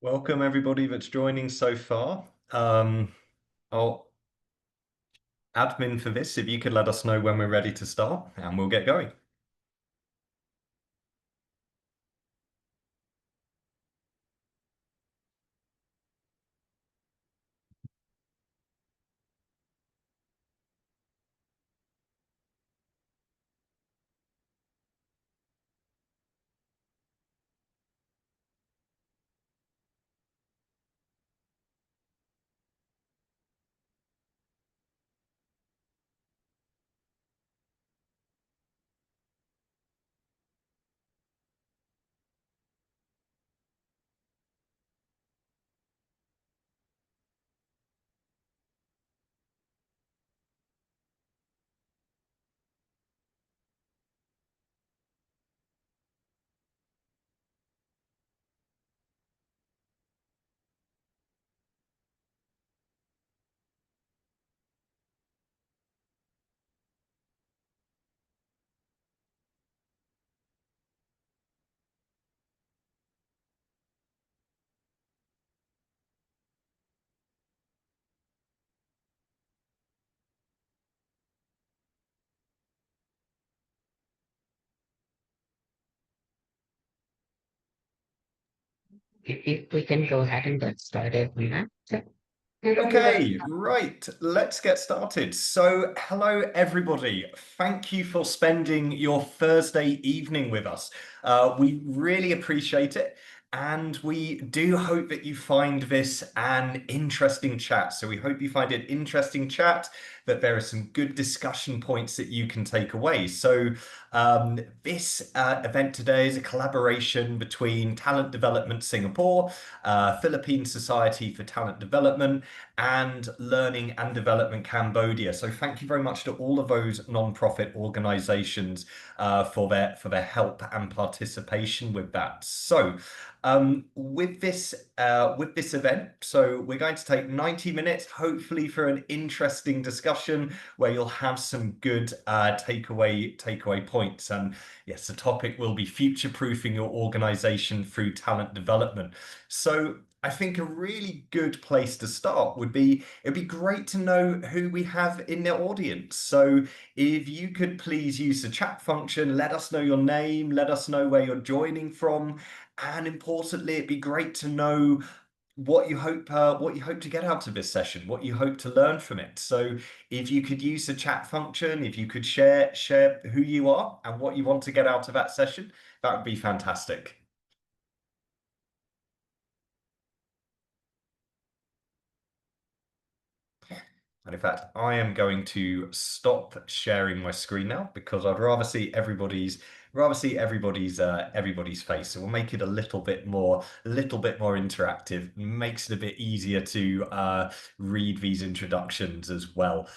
Welcome everybody that's joining so far. I'll admin for this, if you could let us know when we're ready to start and we'll get going. If we can go ahead and get started on that. Okay, right, let's get started. So, hello everybody. Thank you for spending your Thursday evening with us. We really appreciate it. And we do hope that you find this an interesting chat. So we hope you find it interesting chat, that there are some good discussion points that you can take away. So this event today is a collaboration between Talent Development Singapore, Philippine Society for Talent Development, and Learning and Development Cambodia. So thank you very much to all of those non-profit organizations for their help and participation with that. So with this event, so we're going to take 90 minutes, hopefully for an interesting discussion where you'll have some good takeaway points. And yes, the topic will be future-proofing your organization through talent development. So I think a really good place to start would be it'd be great to know who we have in the audience. So if you could please use the chat function, let us know your name, let us know where you're joining from, and importantly, it'd be great to know what you hope to get out of this session, what you hope to learn from it. So if you could use the chat function, if you could share who you are and what you want to get out of that session, that would be fantastic. And in fact, I am going to stop sharing my screen now because I'd rather see everybody's face. So we'll make it a little bit more interactive. Makes it a bit easier to read these introductions as well.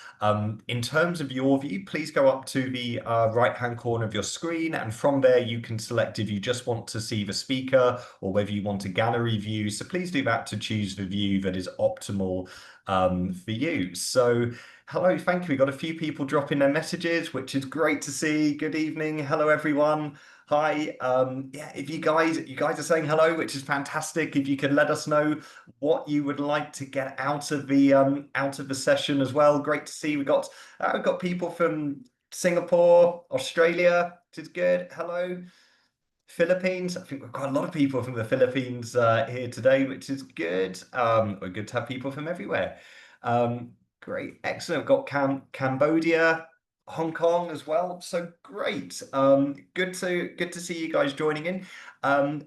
In terms of your view, please go up to the right-hand corner of your screen, and from there you can select if you just want to see the speaker or whether you want a gallery view. So please do that to choose the view that is optimal for you. So hello, thank you. We got a few people dropping their messages, which is great to see. Good evening. Hello, everyone. Hi. Yeah, if you guys are saying hello, which is fantastic. If you could let us know what you would like to get out of the session as well. Great to see. We've got people from Singapore, Australia, which is good. Hello. Philippines. I think we've got a lot of people from the Philippines here today, which is good. We're good to have people from everywhere. Great, excellent. We've got Cambodia, Hong Kong as well. So great. Good to see you guys joining in.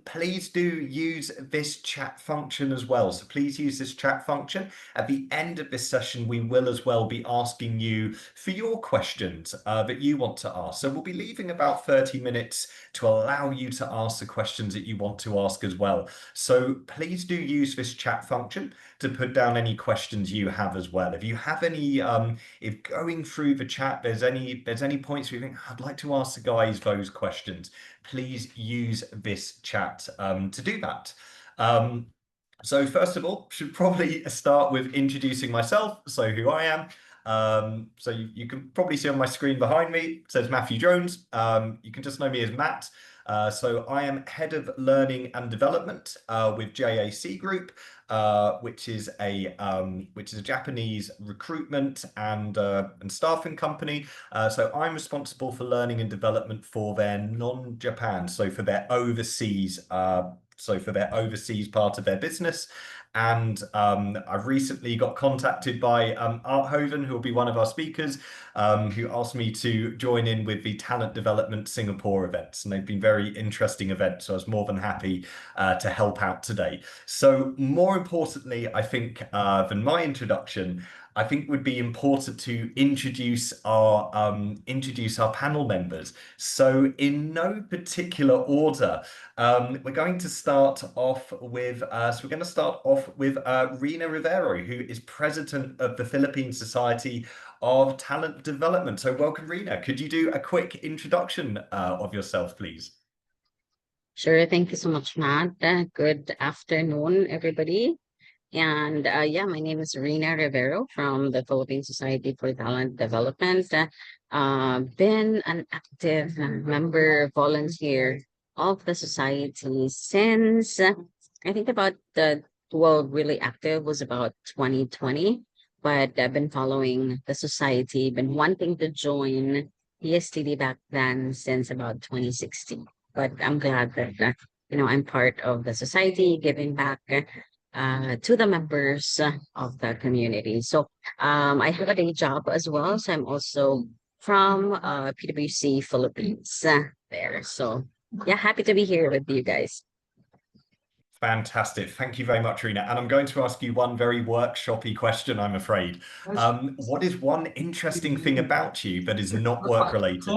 Please do use this chat function as well. So please use this chat function. At the end of this session, we will as well be asking you for your questions that you want to ask. So we'll be leaving about 30 minutes to allow you to ask the questions that you want to ask as well. So please do use this chat function to put down any questions you have as well. If you have any, if going through the chat, there's any points where you think, I'd like to ask the guys those questions, please use this chat to do that. So first of all, should probably start with introducing myself, so who I am. So you can probably see on my screen behind me, it says Matthew Jones. You can just know me as Matt. So I am head of learning and development with JAC Group, which is a Japanese recruitment and staffing company. So I'm responsible for learning and development for their non-Japan, so for their overseas. So for their overseas part of their business. And I've recently got contacted by Arthoven, who will be one of our speakers, who asked me to join in with the Talent Development Singapore events. And they've been very interesting events. So I was more than happy to help out today. So more importantly, I think than my introduction, I think would be important to introduce our panel members. So in no particular order, we're going to start off with Rina Rivero, who is president of the Philippine Society of Talent Development. So welcome, Rina. Could you do a quick introduction of yourself, please? Sure. Thank you so much, Matt. Good afternoon, everybody. And yeah, my name is Rina Rivero from the Philippine Society for Talent Development. Been an active member, volunteer of the society since I think about really active was about 2020. But I've been following the society, been wanting to join PSTD back then since about 2016. But I'm glad that I'm part of the society, giving back to the members of the community. So I have a day job as well. So I'm also from PwC Philippines there. So yeah, happy to be here with you guys. Fantastic. Thank you very much, Rina. And I'm going to ask you one very workshoppy question, I'm afraid. What is one interesting thing about you that is not work related?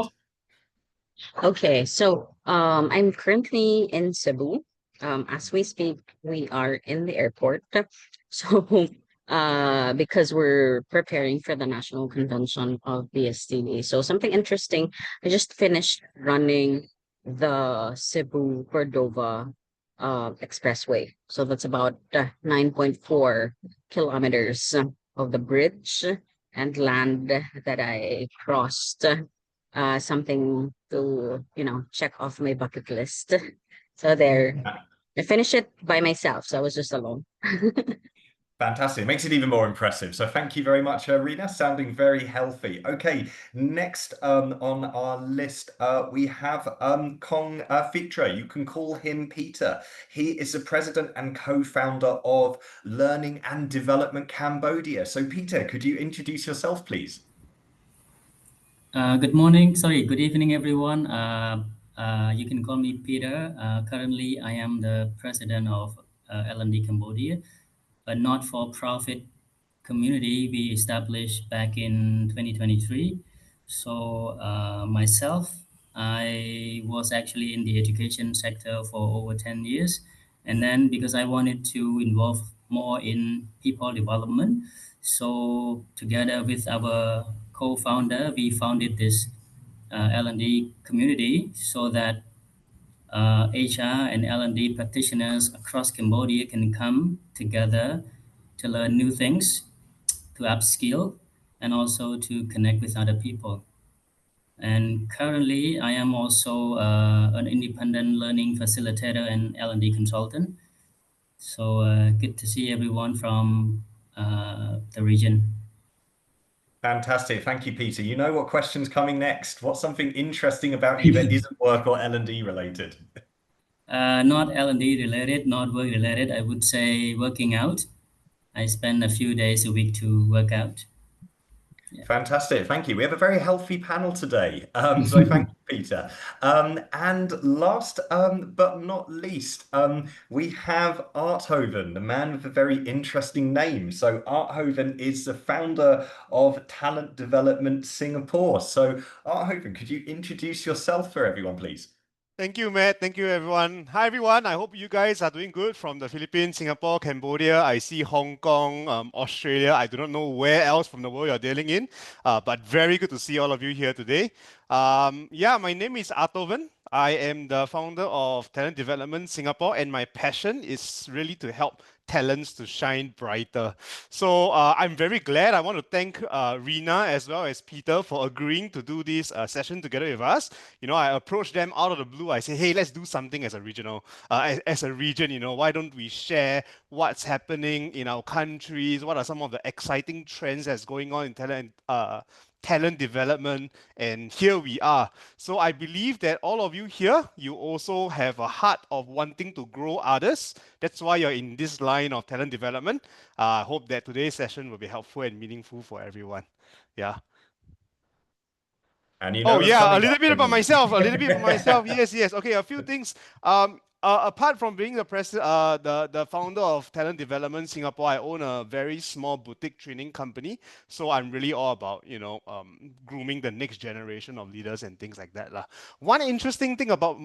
Okay, so I'm currently in Cebu. As we speak, we are in the airport. So because we're preparing for the national convention of BSTD. So something interesting, I just finished running the Cebu Cordova expressway. So that's about 9.4 kilometers of the bridge and land that I crossed, something to, check off my bucket list. So there, I finished it by myself. So I was just alone. Fantastic. It makes it even more impressive. So thank you very much, Rina. Sounding very healthy. Okay, next on our list, we have Kong Pheaktra. You can call him Peter. He is the president and co-founder of Learning and Development Cambodia. So Peter, could you introduce yourself, please? Good evening, everyone. You can call me Peter. Currently, I am the president of L&D Cambodia, a not-for-profit community we established back in 2023. So myself, I was actually in the education sector for over 10 years. And then because I wanted to involve more in people development, so together with our co-founder, we founded this L&D community so that HR and L&D practitioners across Cambodia can come together to learn new things, to upskill, and also to connect with other people. And currently, I am also an independent learning facilitator and L&D consultant. So good to see everyone from the region. Fantastic. Thank you, Peter. You know what question's coming next? What's something interesting about you that isn't work or L&D related? Not L&D related, not work related. I would say working out. I spend a few days a week to work out. Yeah. Fantastic. Thank you. We have a very healthy panel today. So thank you, Peter. And last but not least, we have Arthoven, the man with a very interesting name. So Arthoven is the founder of Talent Development Singapore. So Arthoven, could you introduce yourself for everyone, please? Thank you, Matt. Thank you, everyone. Hi, everyone. I hope you guys are doing good from the Philippines, Singapore, Cambodia. I see Hong Kong, Australia. I do not know where else from the world you're dealing in, but very good to see all of you here today. Yeah, my name is Arthoven. I am the founder of Talent Development Singapore, and my passion is really to help talents to shine brighter. So I'm very glad. I want to thank Rina as well as Peter for agreeing to do this session together with us. You know, I approached them out of the blue. I say, hey, let's do something as a regional, as a region. You know, why don't we share what's happening in our countries? What are some of the exciting trends that's going on in talent development? And here we are. So I believe that all of you here, you also have a heart of wanting to grow others. That's why you're in this line of talent development. I hope that today's session will be helpful and meaningful for everyone. Yeah. And you Oh know what's yeah, a funny, little bit about myself. A little bit about myself. Arthoven? Yes, yes. Okay, a few things. Apart from being the founder of Talent Development Singapore, I own a very small boutique training company. So I'm really all about grooming the next generation of leaders and things like that lah. One interesting thing about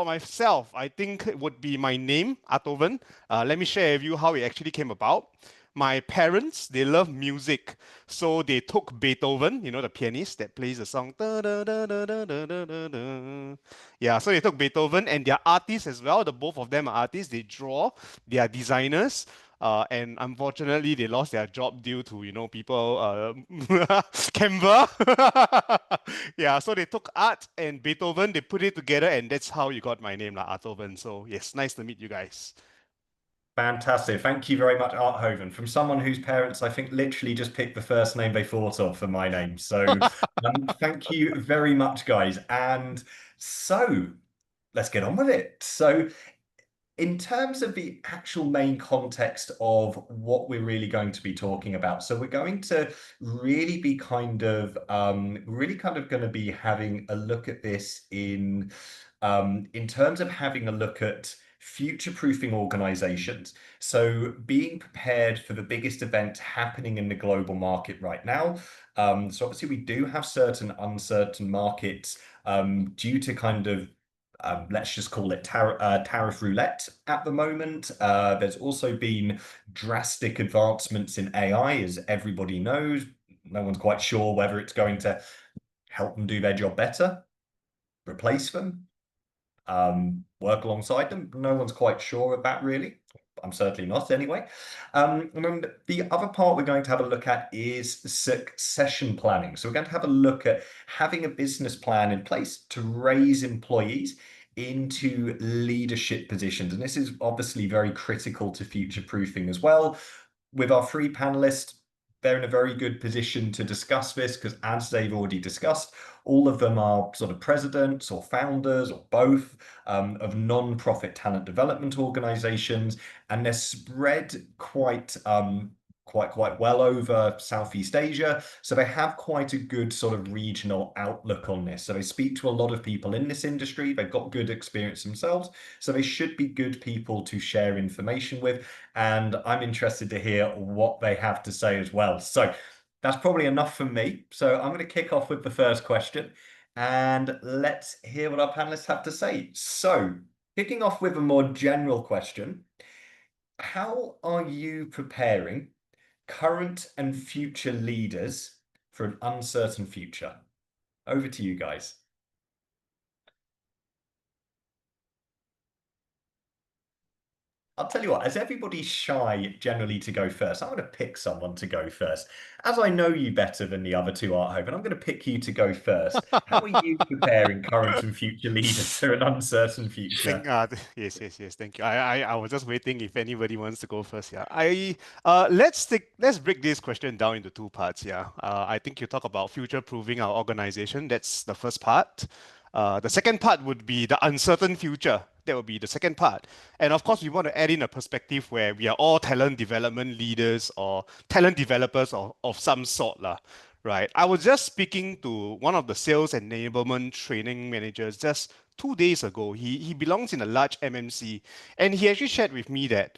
myself, I think, would be my name, Arthoven. Let me share with you how it actually came about. My parents, they love music. So they took Beethoven, you know, the pianist that plays the song. Da, da, da, da, da, da, da, da, da. Yeah, so they took Beethoven, and they're artists as well. The both of them are artists. They draw, they are designers. And unfortunately, they lost their job due to, people, Canva. Yeah, so they took art and Beethoven, they put it together, and that's how you got my name, Arthoven. So yes, nice to meet you guys. Fantastic. Thank you very much, Arthoven, from someone whose parents I think literally just picked the first name they thought of for my name. So thank you very much, guys. And so let's get on with it. So in terms of the actual main context of what we're really going to be talking about, so we're going to really be really kind of going to be having a look at this in terms of having a look at future-proofing organizations. So being prepared for the biggest event happening in the global market right now. So obviously we do have certain uncertain markets due to let's just call it tariff roulette at the moment. There's also been drastic advancements in AI, as everybody knows. No one's quite sure whether it's going to help them do their job better, replace them, work alongside them. No one's quite sure of that, really. I'm certainly not anyway. And then the other part we're going to have a look at is succession planning. So we're going to have a look at having a business plan in place to raise employees into leadership positions. And this is obviously very critical to future proofing as well. With our three panelists, they're in a very good position to discuss this because, as they've already discussed, all of them are sort of presidents or founders or both of non-profit talent development organizations, and they're spread quite well over Southeast Asia. So they have quite a good sort of regional outlook on this. So they speak to a lot of people in this industry. They've got good experience themselves. So they should be good people to share information with. And I'm interested to hear what they have to say as well. So that's probably enough from me. So I'm going to kick off with the first question and let's hear what our panelists have to say. So kicking off with a more general question, how are you preparing current and future leaders for an uncertain future? Over to you guys. I'll tell you what, as everybody's shy generally to go first, I'm going to pick someone to go first. As I know you better than the other two, Arthoven, I'm going to pick you to go first. How are you preparing current and future leaders for an uncertain future? Yes, yes, yes. Thank you. I was just waiting if anybody wants to go first. Yeah. Let's break this question down into two parts. Yeah. I think you talk about future proofing our organization. That's the first part. The second part would be the uncertain future. That would be the second part. And of course, we want to add in a perspective where we are all talent development leaders or talent developers of some sort, lah. Right. I was just speaking to one of the sales enablement training managers just 2 days ago. He belongs in a large MNC, and he actually shared with me that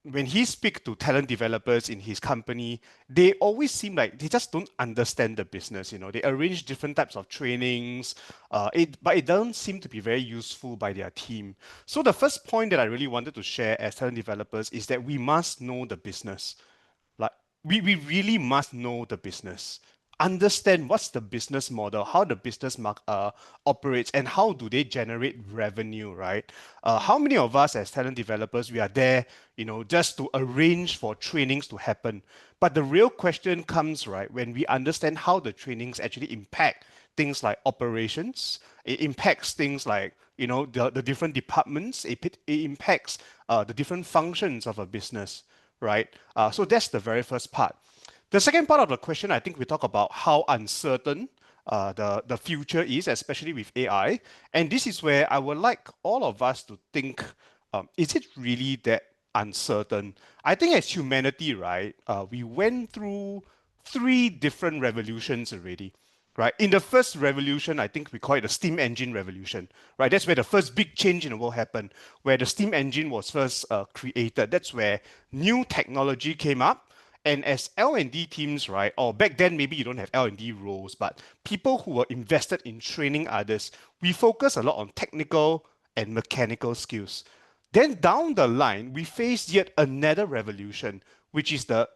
when he speaks to talent developers in his company, they always seem like they just don't understand the business. You know, they arrange different types of trainings, but it doesn't seem to be very useful by their team. So the first point that I really wanted to share as talent developers is that we must know the business. Like we really must know the business. understand what's the business model, how the business operates, and how do they generate revenue, right? How many of us as talent developers, we are there, just to arrange for trainings to happen? But the real question comes, right, when we understand how the trainings actually impact things like operations, it impacts things like, the different departments, it impacts the different functions of a business, right? So that's the very first part. The second part of the question, I think we talk about how uncertain the future is, especially with AI. And this is where I would like all of us to think, is it really that uncertain? I think as humanity, right, we went through 3 different revolutions already. Right. In the first revolution, I think we call it the steam engine revolution. Right. That's where the first big change in the world happened, where the steam engine was first created. That's where new technology came up. And as L&D teams, right, or back then maybe you don't have L&D roles, but people who were invested in training others, we focus a lot on technical and mechanical skills. Then down the line, we face yet another revolution, which is the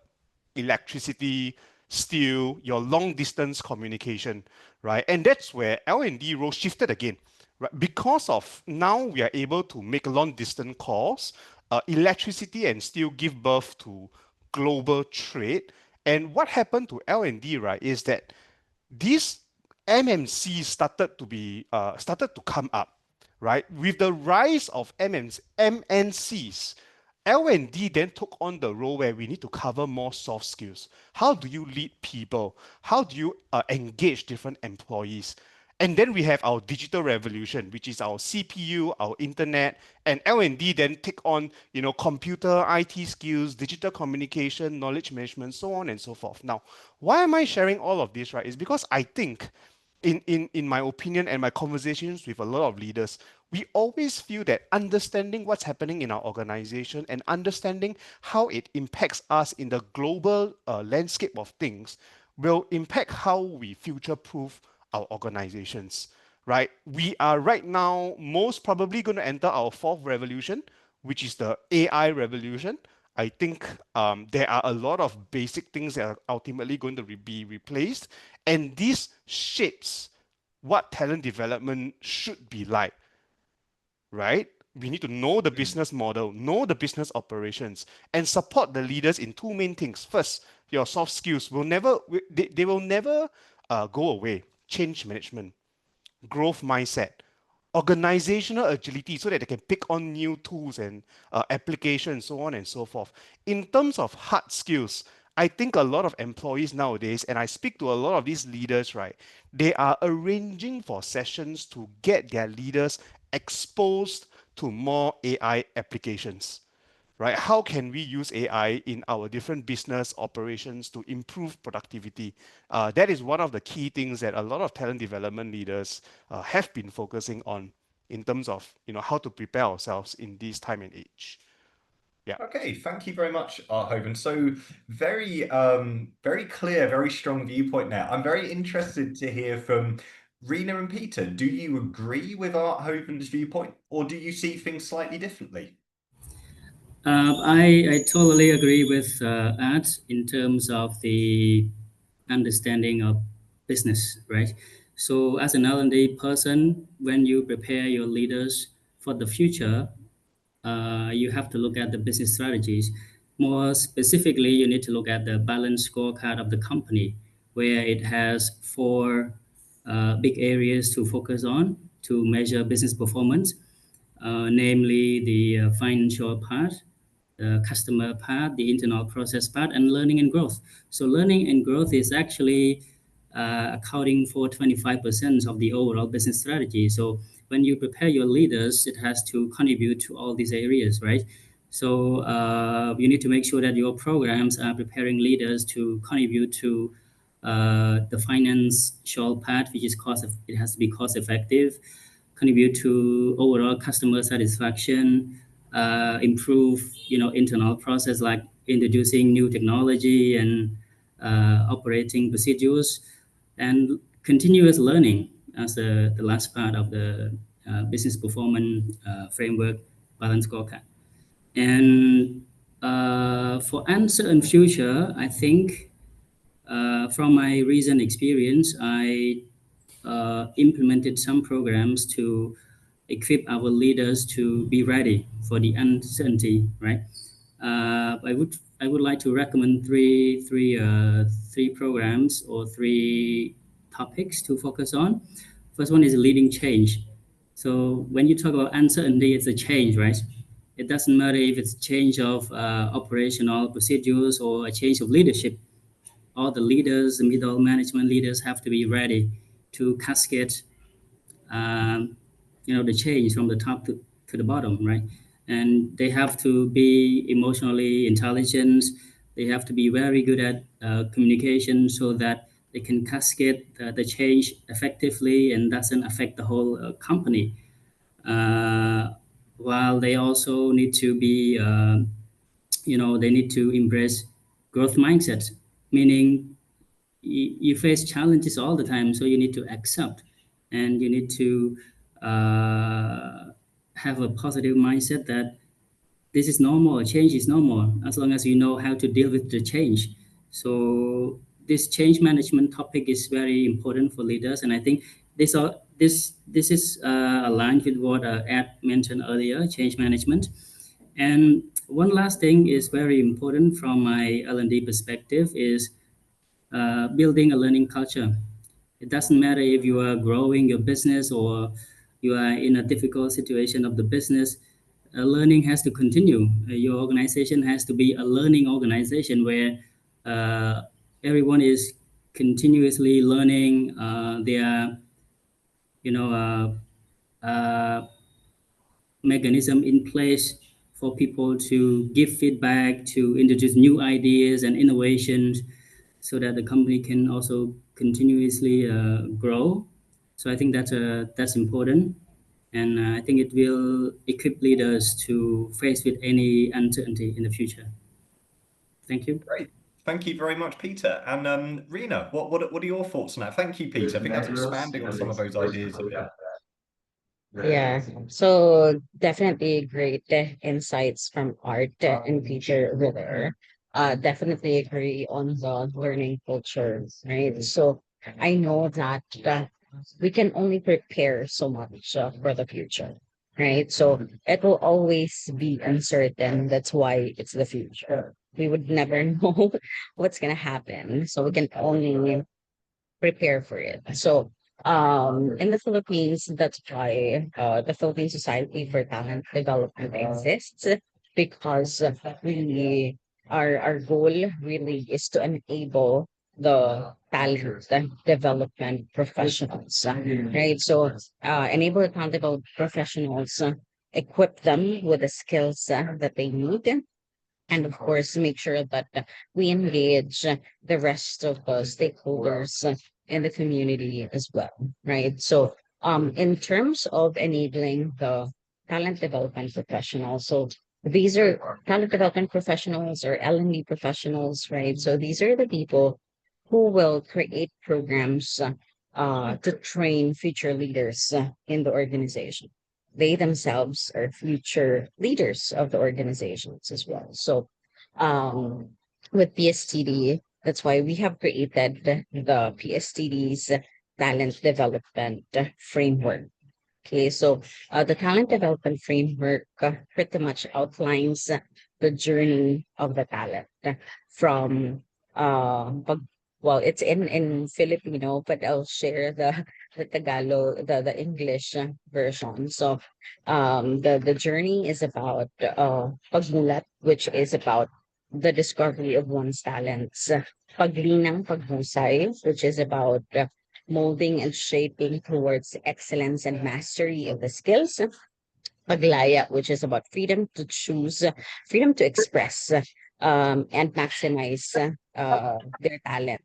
electricity, steel, your long distance communication, right? And that's where L&D role shifted again, right? Because of now we are able to make long distance calls, electricity and steel give birth to global trade. And what happened to L&D, right, is that these MNCs started to come up, right? With the rise of MNCs, L&D then took on the role where we need to cover more soft skills. How do you lead people? How do you engage different employees? And then we have our digital revolution, which is our CPU, our internet, and L&D then take on, computer, IT skills, digital communication, knowledge management, so on and so forth. Now, why am I sharing all of this, right? Is because I think in my opinion and my conversations with a lot of leaders, we always feel that understanding what's happening in our organization and understanding how it impacts us in the global landscape of things will impact how we future-proof our organizations, right? We are right now most probably going to enter our 4th revolution, which is the AI revolution. I think there are a lot of basic things that are ultimately going to be replaced, and this shapes what talent development should be like, right? We need to know the business model, know the business operations, and support the leaders in 2 main things. First, your soft skills will never, they will never go away. Change management, growth mindset, organizational agility so that they can pick on new tools and applications, so on and so forth. In terms of hard skills, I think a lot of employees nowadays, and I speak to a lot of these leaders, right, they are arranging for sessions to get their leaders exposed to more AI applications, right? How can we use AI in our different business operations to improve productivity? That is one of the key things that a lot of talent development leaders have been focusing on in terms of how to prepare ourselves in this time and age. Yeah. Okay, thank you very much, Arthoven. So very, very clear, very strong viewpoint there. I'm very interested to hear from Rena and Peter. Do you agree with Arthoven's viewpoint, or do you see things slightly differently? I totally agree with Art in terms of the understanding of business, right? So as an L&D person, when you prepare your leaders for the future, you have to look at the business strategies. More specifically, you need to look at the balance scorecard of the company, where it has 4 big areas to focus on to measure business performance, namely the financial part, the customer part, the internal process part, and learning and growth. So learning and growth is actually accounting for 25% of the overall business strategy. So when you prepare your leaders, it has to contribute to all these areas, right? So you need to make sure that your programs are preparing leaders to contribute to the financial part, which is it has to be cost effective, contribute to overall customer satisfaction, improve internal process like introducing new technology and operating procedures, and continuous learning as the last part of the business performance framework balance scorecard. And for uncertain future, I think from my recent experience, I implemented some programs to equip our leaders to be ready for the uncertainty, right? I would like to recommend three programs or three topics to focus on. First one is leading change. So when you talk about uncertainty, it's a change, right? It doesn't matter if it's change of operational procedures or a change of leadership. All the leaders, the middle management leaders have to be ready to cascade the change from the top to the bottom, right? And they have to be emotionally intelligent. They have to be very good at communication so that they can cascade the change effectively and doesn't affect the whole company. Uh, while they also need to be, they need to embrace growth mindset, meaning you face challenges all the time, so you need to accept and you need to have a positive mindset that this is normal, change is normal, as long as you know how to deal with the change. So this change management topic is very important for leaders, and I think this is aligned with what Ed mentioned earlier, change management. And one last thing is very important from my L&D perspective is building a learning culture. It doesn't matter if you are growing your business or you are in a difficult situation of the business. Learning has to continue. Your organization has to be a learning organization where uh, everyone is continuously learning. Their you know mechanism in place for people to give feedback, to introduce new ideas and innovations, so that the company can also continuously grow. So I think that's important, and I think it will equip leaders to face with any uncertainty in the future. Thank you. Great. Thank you very much, Peter. And Rena, what are your thoughts on that? Thank you, Peter. I think that's expanding on some of those ideas a bit. Yeah, so definitely great insights from Art and Peter over there. Definitely agree on the learning culture, right? So I know that we can only prepare so much for the future, right? So it will always be uncertain. That's why it's the future. We would never know what's gonna happen. So we can only prepare for it. So in the Philippines, that's why the Philippine Society for Talent Development exists, because we our goal really is to enable the talent development professionals, right? So enable the talent development professionals, equip them with the skills that they need, and of course make sure that we engage the rest of the stakeholders in the community as well, right? So in terms of enabling the talent development professionals, so these are talent development professionals or L&D professionals, right? So these are the people who will create programs to train future leaders in the organization. They themselves are future leaders of the organizations as well. So, with PSTD, that's why we have created the PSTD's talent development framework. Okay, so the talent development framework pretty much outlines the journey of the talent from well, it's in Filipino, but I'll share the Tagalog, the English version. So the journey is about pagmulat, which is about the discovery of one's talents. Paglinang, paghusay, which is about molding and shaping towards excellence and mastery of the skills. Paglaya, which is about freedom to choose, freedom to express, and maximize their talent.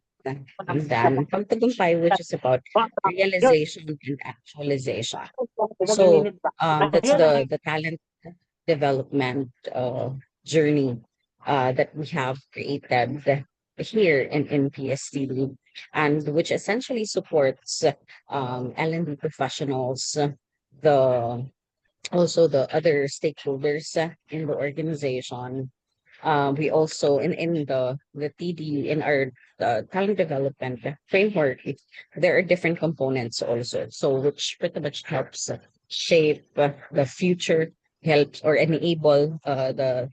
And then pagtagumpay, which is about realization and actualization. So that's the talent development journey that we have created here in PSTD, and which essentially supports L&D professionals, the also the other stakeholders in the organization, We also in the TD in our talent development framework, there are different components also. So which pretty much helps shape the future, helps or enable the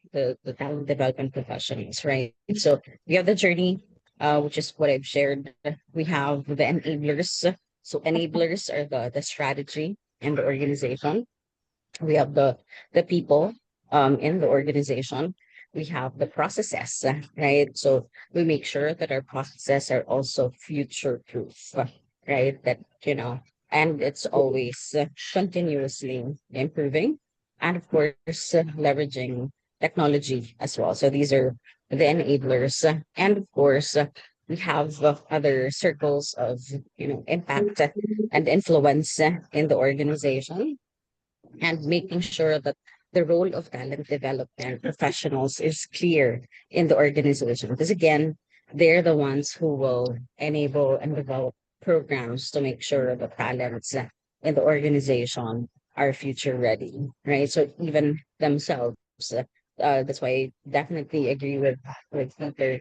talent development professionals, right? So we have the journey, which is what I've shared. We have the enablers. So enablers are the strategy in the organization. We have the people in the organization. We have the processes, right? So we make sure that our processes are also future proof, right? That, and it's always continuously improving. And of course, leveraging technology as well. So these are the enablers. And of course, we have other circles of, impact and influence in the organization, and making sure that the role of talent development professionals is clear in the organization. Because again, they're the ones who will enable and develop programs to make sure the talents in the organization are future ready, right? So even themselves, that's why I definitely agree with Peter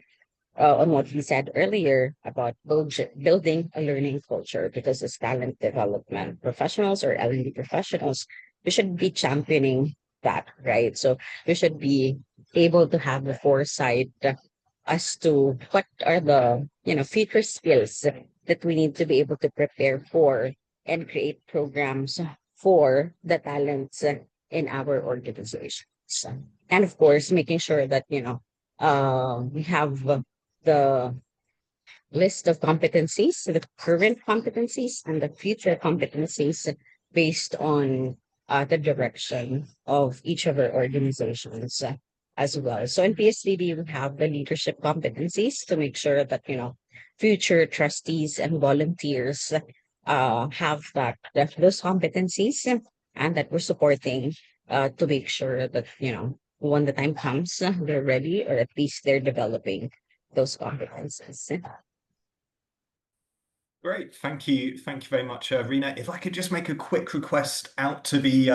on what he said earlier about building a learning culture, because as talent development professionals or L&D professionals, we should be championing that, right? So we should be able to have the foresight as to what are the future skills that we need to be able to prepare for and create programs for the talents in our organizations. And of course, making sure that we have the list of competencies, the current competencies and the future competencies based on the direction of each of our organizations as well. So in PSDD, we have the leadership competencies to make sure that, future trustees and volunteers have those competencies, and that we're supporting to make sure that, when the time comes, they're ready, or at least they're developing those competencies. Great, thank you very much, Rena. If I could just make a quick request out to the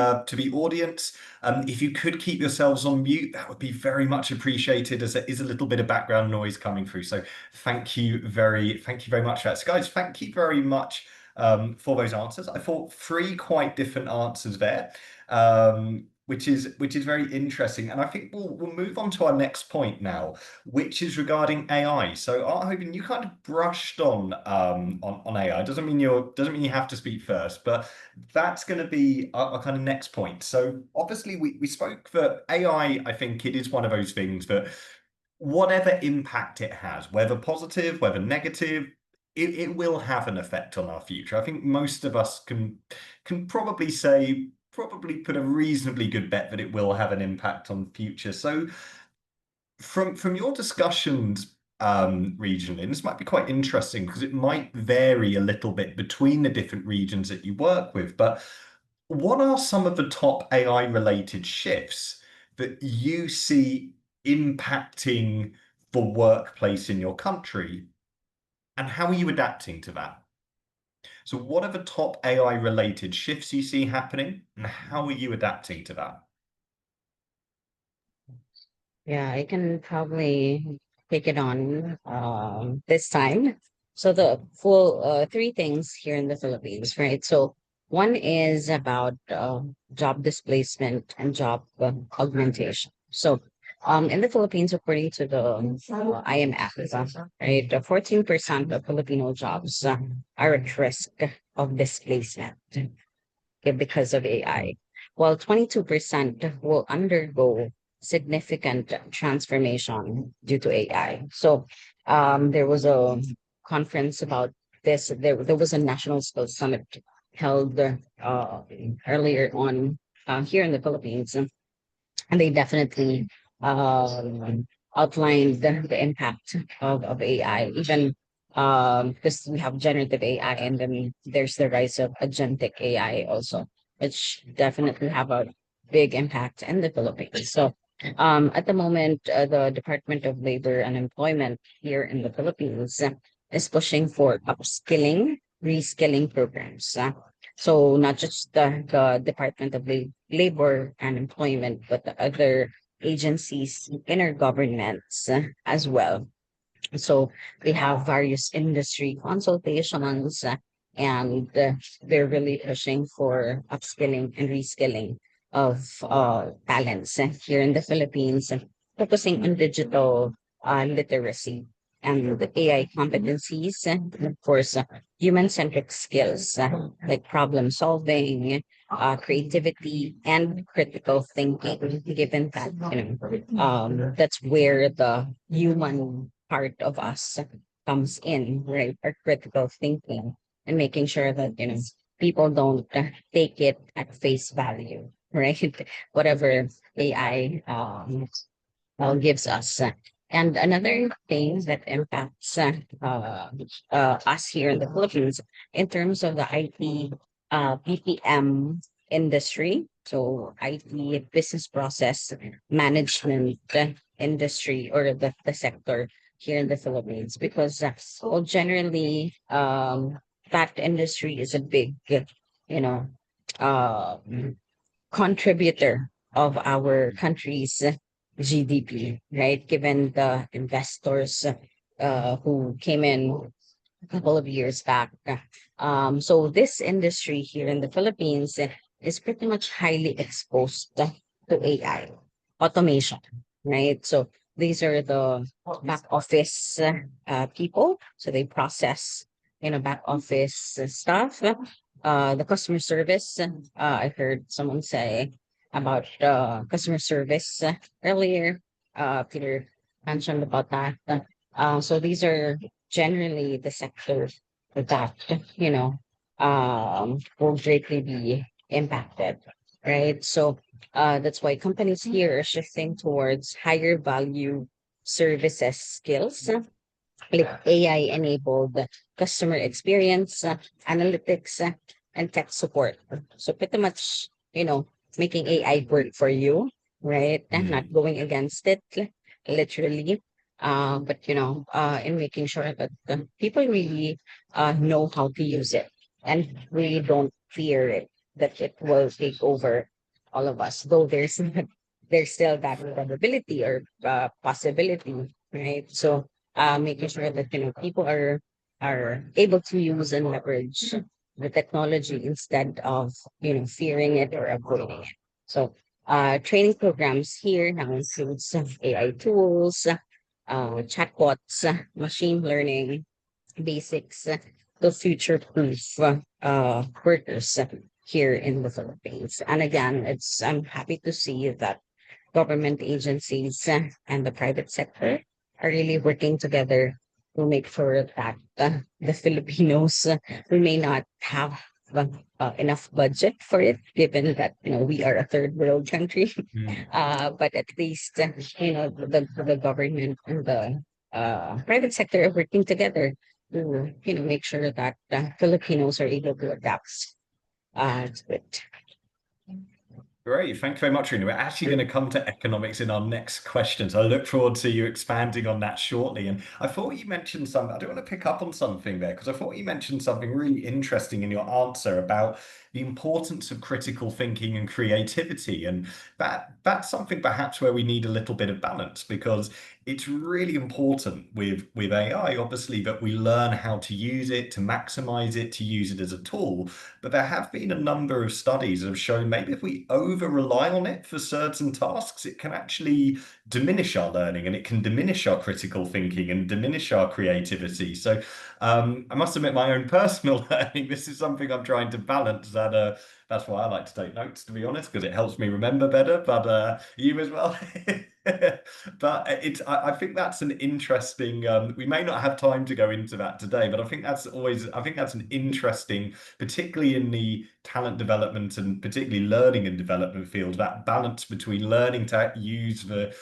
audience, if you could keep yourselves on mute, that would be very much appreciated, as there is a little bit of background noise coming through. So thank you very much for that. So guys, thank you very much for those answers. I thought 3 quite different answers there. Which is very interesting, and I think we'll move on to our next point now, which is regarding AI. So, Arthoven, you kind of brushed on AI. Doesn't mean you have to speak first, but that's going to be our kind of next point. So, obviously, we spoke that AI. I think it is one of those things that whatever impact it has, whether positive, whether negative, it will have an effect on our future. I think most of us can probably put a reasonably good bet that it will have an impact on the future. So from your discussions regionally, and this might be quite interesting because it might vary a little bit between the different regions that you work with, but what are some of the top AI related shifts that you see impacting the workplace in your country, and how are you adapting to that? So what are the top AI related shifts you see happening, and how are you adapting to that? Yeah, I can probably take it on this time. So the full 3 things here in the Philippines, right? So one is about job displacement and job augmentation. So in the Philippines, according to the IMF, right, 14% of Filipino jobs are at risk of displacement, okay, because of AI, while 22% will undergo significant transformation due to AI. So there was a conference about this. There was a national skills summit held earlier on here in the Philippines, and they definitely outlined the impact of AI, even because we have generative AI, and then there's the rise of agentic AI also, which definitely have a big impact in the Philippines. So at the moment, the Department of Labor and Employment here in the Philippines is pushing for upskilling, reskilling programs. So not just the Department of Labor and Employment, but the other agencies in our governments as well. So they have various industry consultations, and they're really pushing for upskilling and reskilling of talents here in the Philippines, focusing on digital literacy and the AI competencies, and of course, human-centric skills like problem solving, creativity, and critical thinking. Given that, that's where the human part of us comes in, right? Our critical thinking and making sure that, people don't take it at face value, right? Whatever AI gives us. And another thing that impacts us here in the Philippines in terms of the IT BPM industry, so IT business process management industry, or the sector here in the Philippines, because well, generally that industry is a big, you know, uh, contributor of our country's GDP, right? Given the investors who came in a couple of years back. So this industry here in the Philippines is pretty much highly exposed to AI automation, right? So these are the back office people. So they process, back office stuff. The customer service. I heard someone say about customer service earlier. Peter mentioned about that. So these are generally the sector that, will greatly be impacted, right? So that's why companies here are shifting towards higher value services skills, like AI enabled customer experience, analytics, and tech support. So pretty much, making AI work for you, right? And not going against it, literally. But in making sure that people really know how to use it and really don't fear it, that it will take over all of us. Though there's still that probability or possibility, right? So making sure that people are able to use and leverage the technology instead of fearing it or avoiding it. So training programs here now includes AI tools, chatbots, machine learning basics to future-proof workers here in the Philippines. And again, I'm happy to see that government agencies and the private sector are really working together to make sure that the Filipinos we may not have enough budget for it, given that we are a third world country. But at least the government and the private sector are working together to make sure that Filipinos are able to adapt to it. Great, thank you very much, Rina. We're actually going to come to economics in our next question, so I look forward to you expanding on that shortly. And I thought you mentioned something, I do want to pick up on something there, because I thought you mentioned something really interesting in your answer about the importance of critical thinking and creativity. And that's something perhaps where we need a little bit of balance, because it's really important with AI, obviously, that we learn how to use it, to maximize it, to use it as a tool. But there have been a number of studies that have shown maybe if we over rely on it for certain tasks, it can actually diminish our learning, and it can diminish our critical thinking and diminish our creativity. So I must admit, my own personal learning, this is something I'm trying to balance. That's why I like to take notes, to be honest, because it helps me remember better. But you as well. But I think that's an interesting. We may not have time to go into that today, but I think that's an interesting, particularly in the talent development and particularly learning and development field, that balance between learning to use the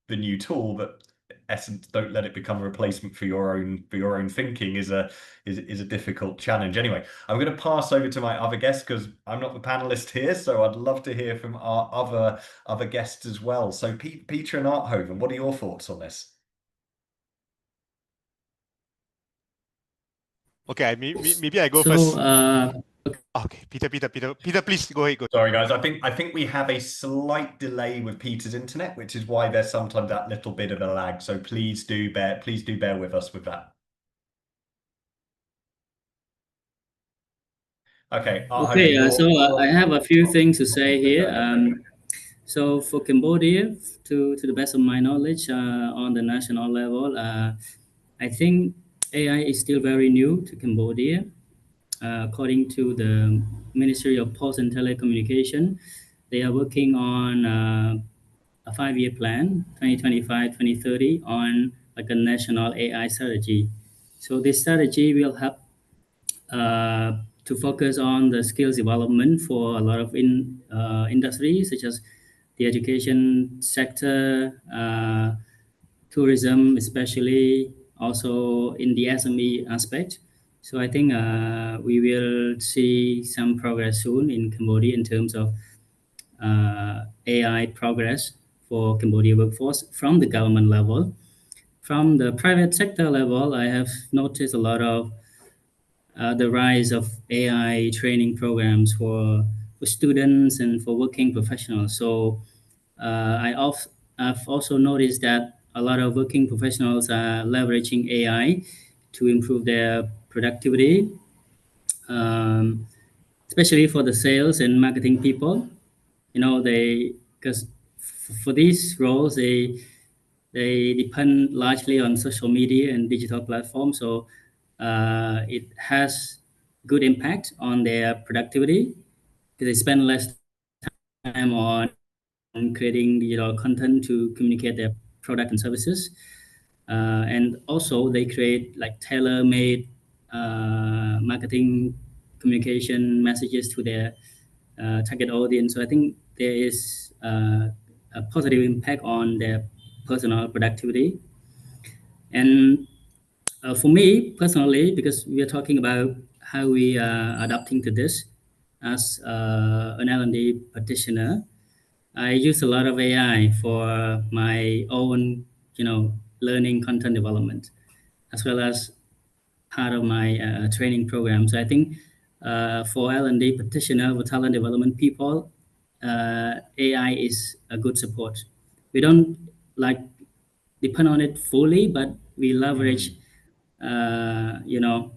new tool, but essence, don't let it become a replacement for your own thinking is a difficult challenge. Anyway, I'm going to pass over to my other guests because I'm not the panelist here, so I'd love to hear from our other guests as well. So Pheaktra and Arthoven, what are your thoughts on this? Okay, maybe I go So, first. Okay, Peter, please go ahead. Sorry, guys. I think we have a slight delay with Peter's internet, which is why there's sometimes that little bit of a lag. So please do bear with us with that. Okay, Okay, Arthoven, I have a few things to say here. So for Cambodia, to the best of my knowledge, on the national level, I think AI is still very new to Cambodia. According to the Ministry of Post and Telecommunication, they are working on a 5-year plan, 2025-2030, on like a national AI strategy. So this strategy will help to focus on the skills development for a lot of industries such as the education sector, tourism, especially also in the SME aspect. So I think we will see some progress soon in Cambodia in terms of AI progress for Cambodia workforce from the government level. From the private sector level, I have noticed a lot of the rise of AI training programs for students and for working professionals. So I've also noticed that a lot of working professionals are leveraging AI to improve their productivity, um, especially for the sales and marketing people. You know, they because for these roles they depend largely on social media and digital platforms. So it has good impact on their productivity because they spend less time on creating digital content to communicate their product and services. And also they create like tailor-made marketing communication messages to their target audience. So I think there is a positive impact on their personal productivity. And for me personally, because we are talking about how we are adapting to this as an L&D practitioner, I use a lot of AI for my own, learning content development, as well as part of my training program. So I think for L&D practitioner, for talent development people, AI is a good support. We don't like depend on it fully, but we leverage, you know,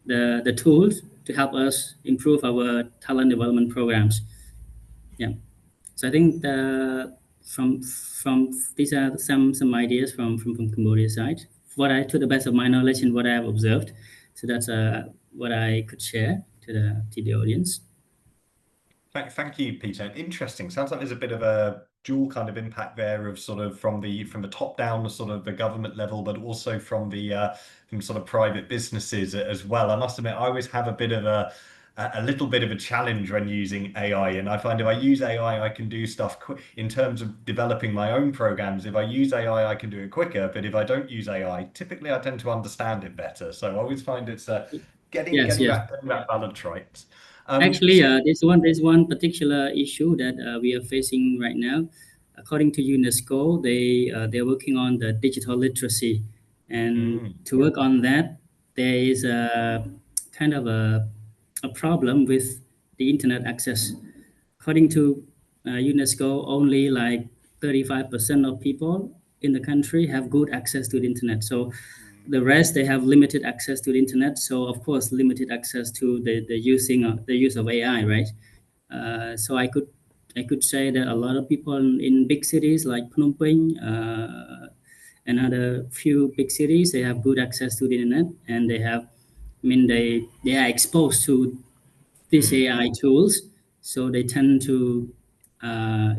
the tools to help us improve our talent development programs. Yeah. So I think from these are some ideas from Cambodia side. What I, to the best of my knowledge and what I have observed. So that's what I could share to the audience. Thank you, Peter. Interesting. Sounds like there's a bit of a dual kind of impact there of sort of from the top down, the sort of the government level, but also from sort of private businesses as well. I must admit, I always have a bit of a little bit of a challenge when using AI, and I find if I use AI, I can do stuff in terms of developing my own programs. If I use AI, I can do it quicker, but if I don't use AI, typically I tend to understand it better. So I always find it's getting Yes, yes. getting that balance right. Actually, So there's one particular issue that we are facing right now. According to UNESCO, they're working on the digital literacy, and mm, to work on that, there is a kind of a problem with the internet access. According to UNESCO, only like 35% of people in the country have good access to the internet. So the rest they have limited access to the internet. So of course, limited access to the use of AI, right? So I could say that a lot of people in big cities like Phnom Penh and other few big cities, they have good access to the internet, and they are exposed to these mm. AI tools, so they tend to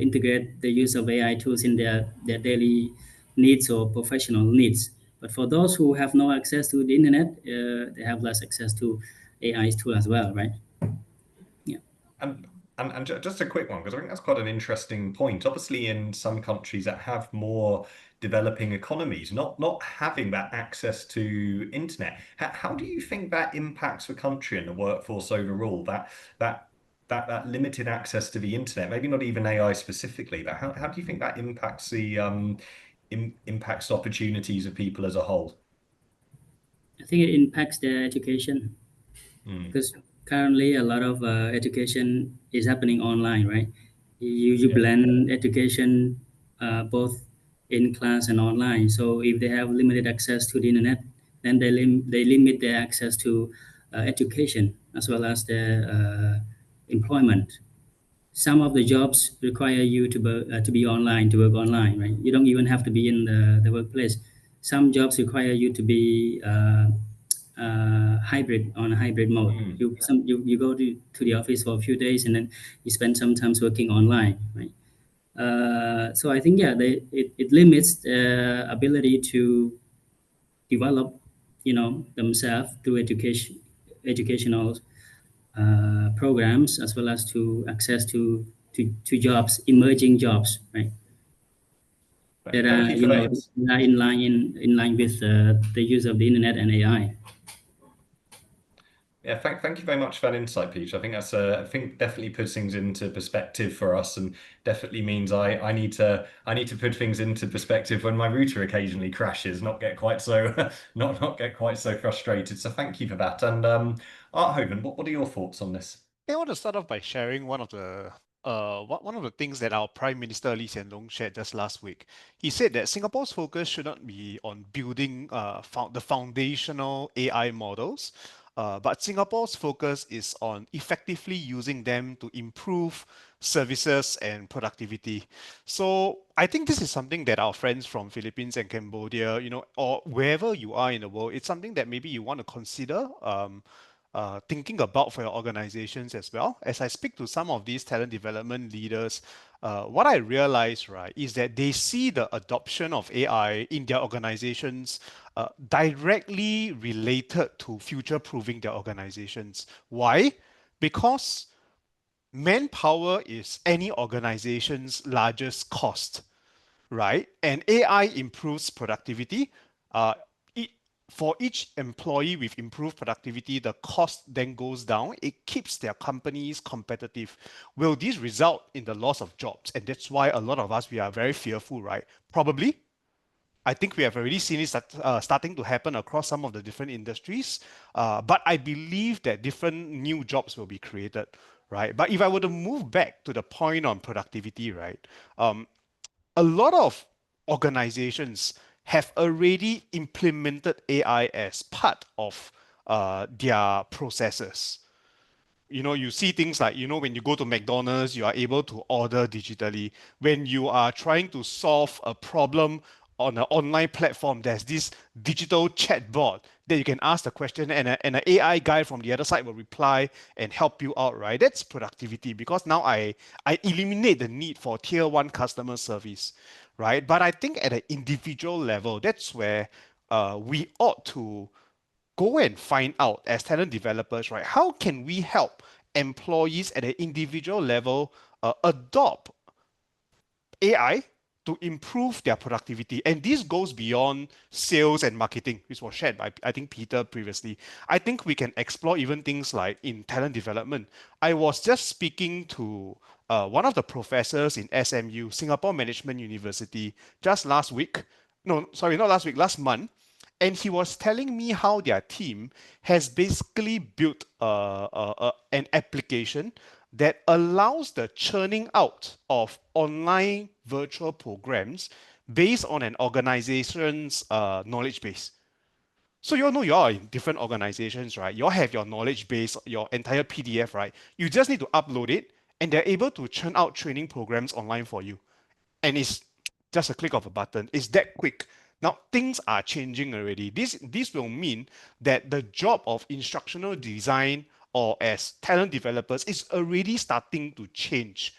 integrate the use of AI tools in their daily needs or professional needs. But for those who have no access to the internet, they have less access to AI tool as well, right? Yeah. And just a quick one, because I think that's quite an interesting point. Obviously, in some countries that have more developing economies, not having that access to internet, how do you think that impacts the country and the workforce overall? That that limited access to the internet, maybe not even AI specifically, but how do you think that impacts the impacts opportunities of people as a whole? I think it impacts their education Mm, because currently a lot of education is happening online, right? You Yeah. blend education both in class and online. So if they have limited access to the internet, then they limit their access to education as well as their employment. Some of the jobs require you to be online, to work online, right? You don't even have to be in the workplace. Some jobs require you to be hybrid, on a hybrid mode. Mm. You go to the office for a few days and then you spend some time working online, right? So I think, yeah, it limits the ability to develop, themselves through educational programs, as well as to access to jobs, emerging jobs, right? That Thank are, you for that. are in line with the use of the internet and AI. Yeah, thank you very much for that insight, Peter. I think that's I think definitely puts things into perspective for us, and definitely means I need to put things into perspective when my router occasionally crashes, not get quite so not get quite so frustrated. So thank you for that. And Arthoven, what are your thoughts on this? I want to start off by sharing one of the things that our Prime Minister Lee Hsien Loong shared just last week. He said that Singapore's focus should not be on building the foundational AI models, but Singapore's focus is on effectively using them to improve services and productivity. So I think this is something that our friends from Philippines and Cambodia, or wherever you are in the world, it's something that maybe you want to consider. Thinking about for your organizations as well. As I speak to some of these talent development leaders, what I realize, right, is that they see the adoption of AI in their organizations directly related to future proofing their organizations. Why? Because manpower is any organization's largest cost, right? And AI improves productivity. Uh, it, for each employee with improved productivity, the cost then goes down. It keeps their companies competitive. Will this result in the loss of jobs? And that's why a lot of us, we are very fearful, right? Probably. I think we have already seen it starting to happen across some of the different industries. But I believe that different new jobs will be created, right? But if I were to move back to the point on productivity, right? A lot of organizations have already implemented AI as part of their processes. You see things like, when you go to McDonald's, you are able to order digitally. When you are trying to solve a problem on an online platform, there's this digital chatbot that you can ask the question, and an AI guy from the other side will reply and help you out, right? That's productivity, because now I eliminate the need for tier one customer service, right? But I think at an individual level, that's where we ought to go and find out, as talent developers, right? How can we help employees at an individual level adopt AI to improve their productivity? And this goes beyond sales and marketing, which was shared by, I think, Peter previously. I think we can explore even things like in talent development. I was just speaking to one of the professors in SMU, Singapore Management University, just last week. No, sorry, not last week, last month. And he was telling me how their team has basically built an application that allows the churning out of online virtual programs based on an organization's knowledge base. So you all know you are in different organizations, right? You all have your knowledge base, your entire PDF, right? You just need to upload it, and they're able to churn out training programs online for you. And it's just a click of a button. It's that quick. Now things are changing already. This will mean that the job of instructional design or as talent developers is already starting to change,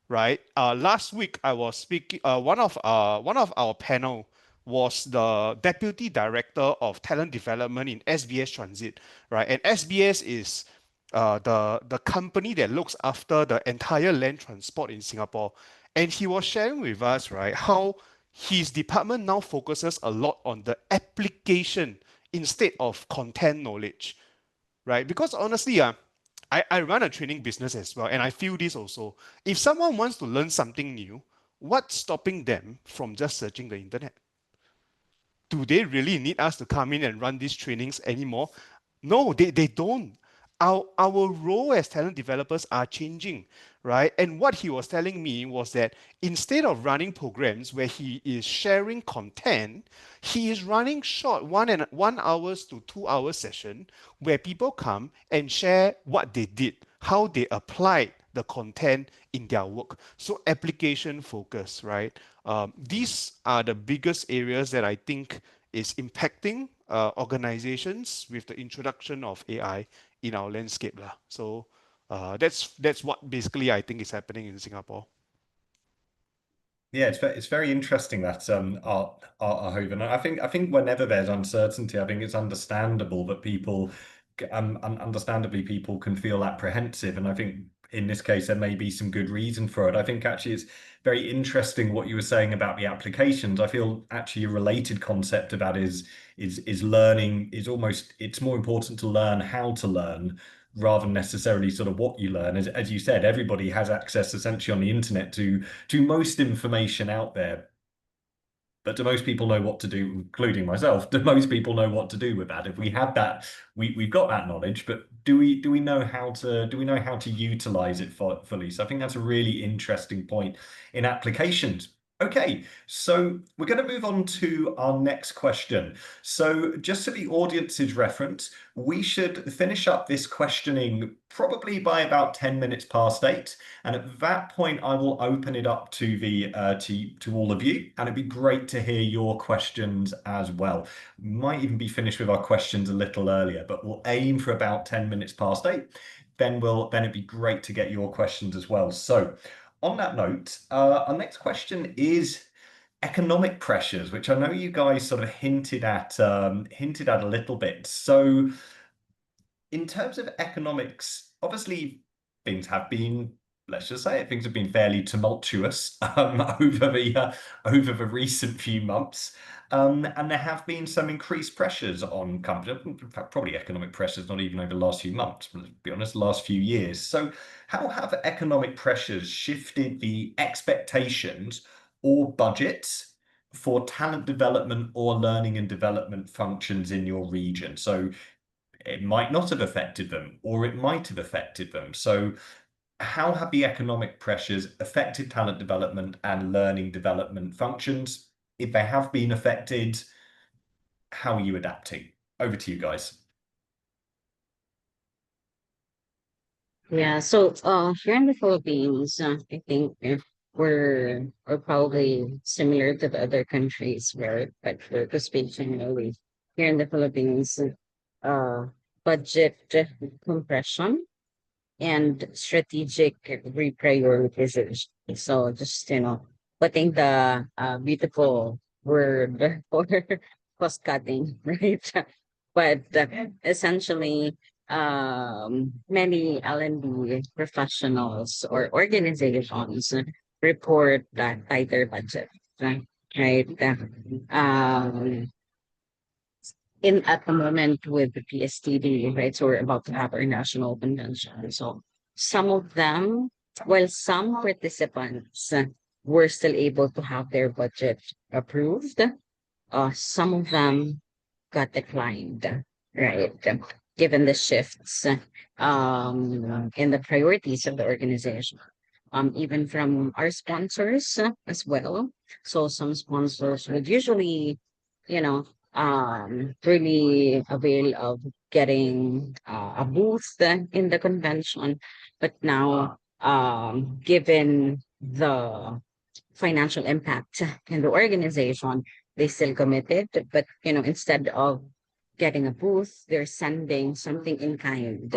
right? Last week I was speaking. One of our panel was the deputy director of talent development in SBS Transit, right? And SBS is the company that looks after the entire land transport in Singapore. And he was sharing with us, right, how his department now focuses a lot on the application instead of content knowledge, right? Because honestly, I run a training business as well, and I feel this also. If someone wants to learn something new, what's stopping them from just searching the internet? Do they really need us to come in and run these trainings anymore? No, they don't. our role as talent developers are changing, right? And what he was telling me was that instead of running programs where he is sharing content, he is running short 1 hours to 2 hour session where people come and share what they did, how they applied the content in their work. So application focus, right? These are the biggest areas that I think is impacting organizations with the introduction of AI in our landscape lah. So that's what basically I think is happening in Singapore. Yeah, it's very interesting that Arthoven. I think whenever there's uncertainty, I think it's understandable that people, understandably, people can feel apprehensive, and I think in this case there may be some good reason for it. I think actually it's very interesting what you were saying about the applications. I feel actually a related concept of that is learning is almost, it's more important to learn how to learn rather than necessarily sort of what you learn. As you said, everybody has access essentially on the internet to most information out there. But do most people know what to do, including myself? Do most people know what to do with that? If we had that, we've got that knowledge, but do we know how to utilize it fully? So I think that's a really interesting point in applications. Okay, so we're going to move on to our next question. So just for the audience's reference, we should finish up this questioning probably by about 10 minutes past 8. And at that point, I will open it up to the to all of you, and it'd be great to hear your questions as well. Might even be finished with our questions a little earlier, but we'll aim for about 10 minutes past 8. Then it'd be great to get your questions as well. So on that note, our next question is economic pressures, which I know you guys sort of hinted at a little bit. So in terms of economics, obviously things have been, let's just say it, things have been fairly tumultuous over the recent few months. And there have been some increased pressures on companies, in fact, probably economic pressures, not even over the last few months, but let's be honest, last few years. So how have economic pressures shifted the expectations or budgets for talent development or learning and development functions in your region? So it might not have affected them, or it might have affected them. So how have the economic pressures affected talent development and learning development functions? If they have been affected, how are you adapting? Over to you guys. Yeah, so here in the Philippines, I think we're probably similar to the other countries, right? But for speaking generally, here in the Philippines, uh, budget compression and strategic reprioritization. So just, putting the beautiful word for cost cutting, right? But essentially, many L&D professionals or organizations report that tighter budget, right? Right. At the moment with the PSTD, right? So we're about to have our national convention. So some of them, well, some participants were still able to have their budget approved. Some of them got declined, right? Given the shifts in the priorities of the organization. Even from our sponsors as well. So some sponsors would usually, you know, really avail of getting a booth in the convention. But now, given the financial impact in the organization, they still committed. But, instead of getting a booth, they're sending something in kind,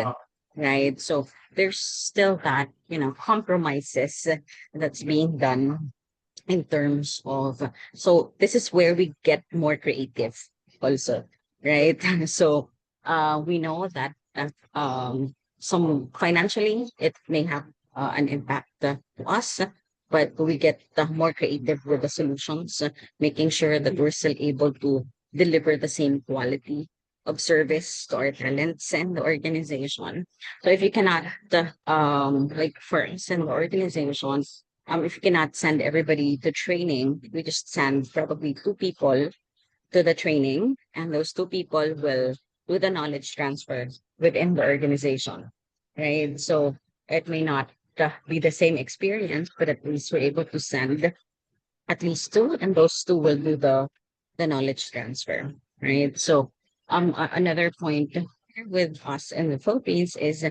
right? So there's still that, compromises that's being done in terms of, so this is where we get more creative also, right? So we know that some financially it may have an impact to us, but we get more creative with the solutions, making sure that we're still able to deliver the same quality of service to our talents and the organization. So if you cannot, like for us in the organization, if you cannot send everybody to training, we just send probably 2 people to the training, and those 2 people will do the knowledge transfer within the organization, right? So it may not be the same experience, but at least we're able to send at least two, and those two will do the knowledge transfer, right? So, another point with us in the Philippines is,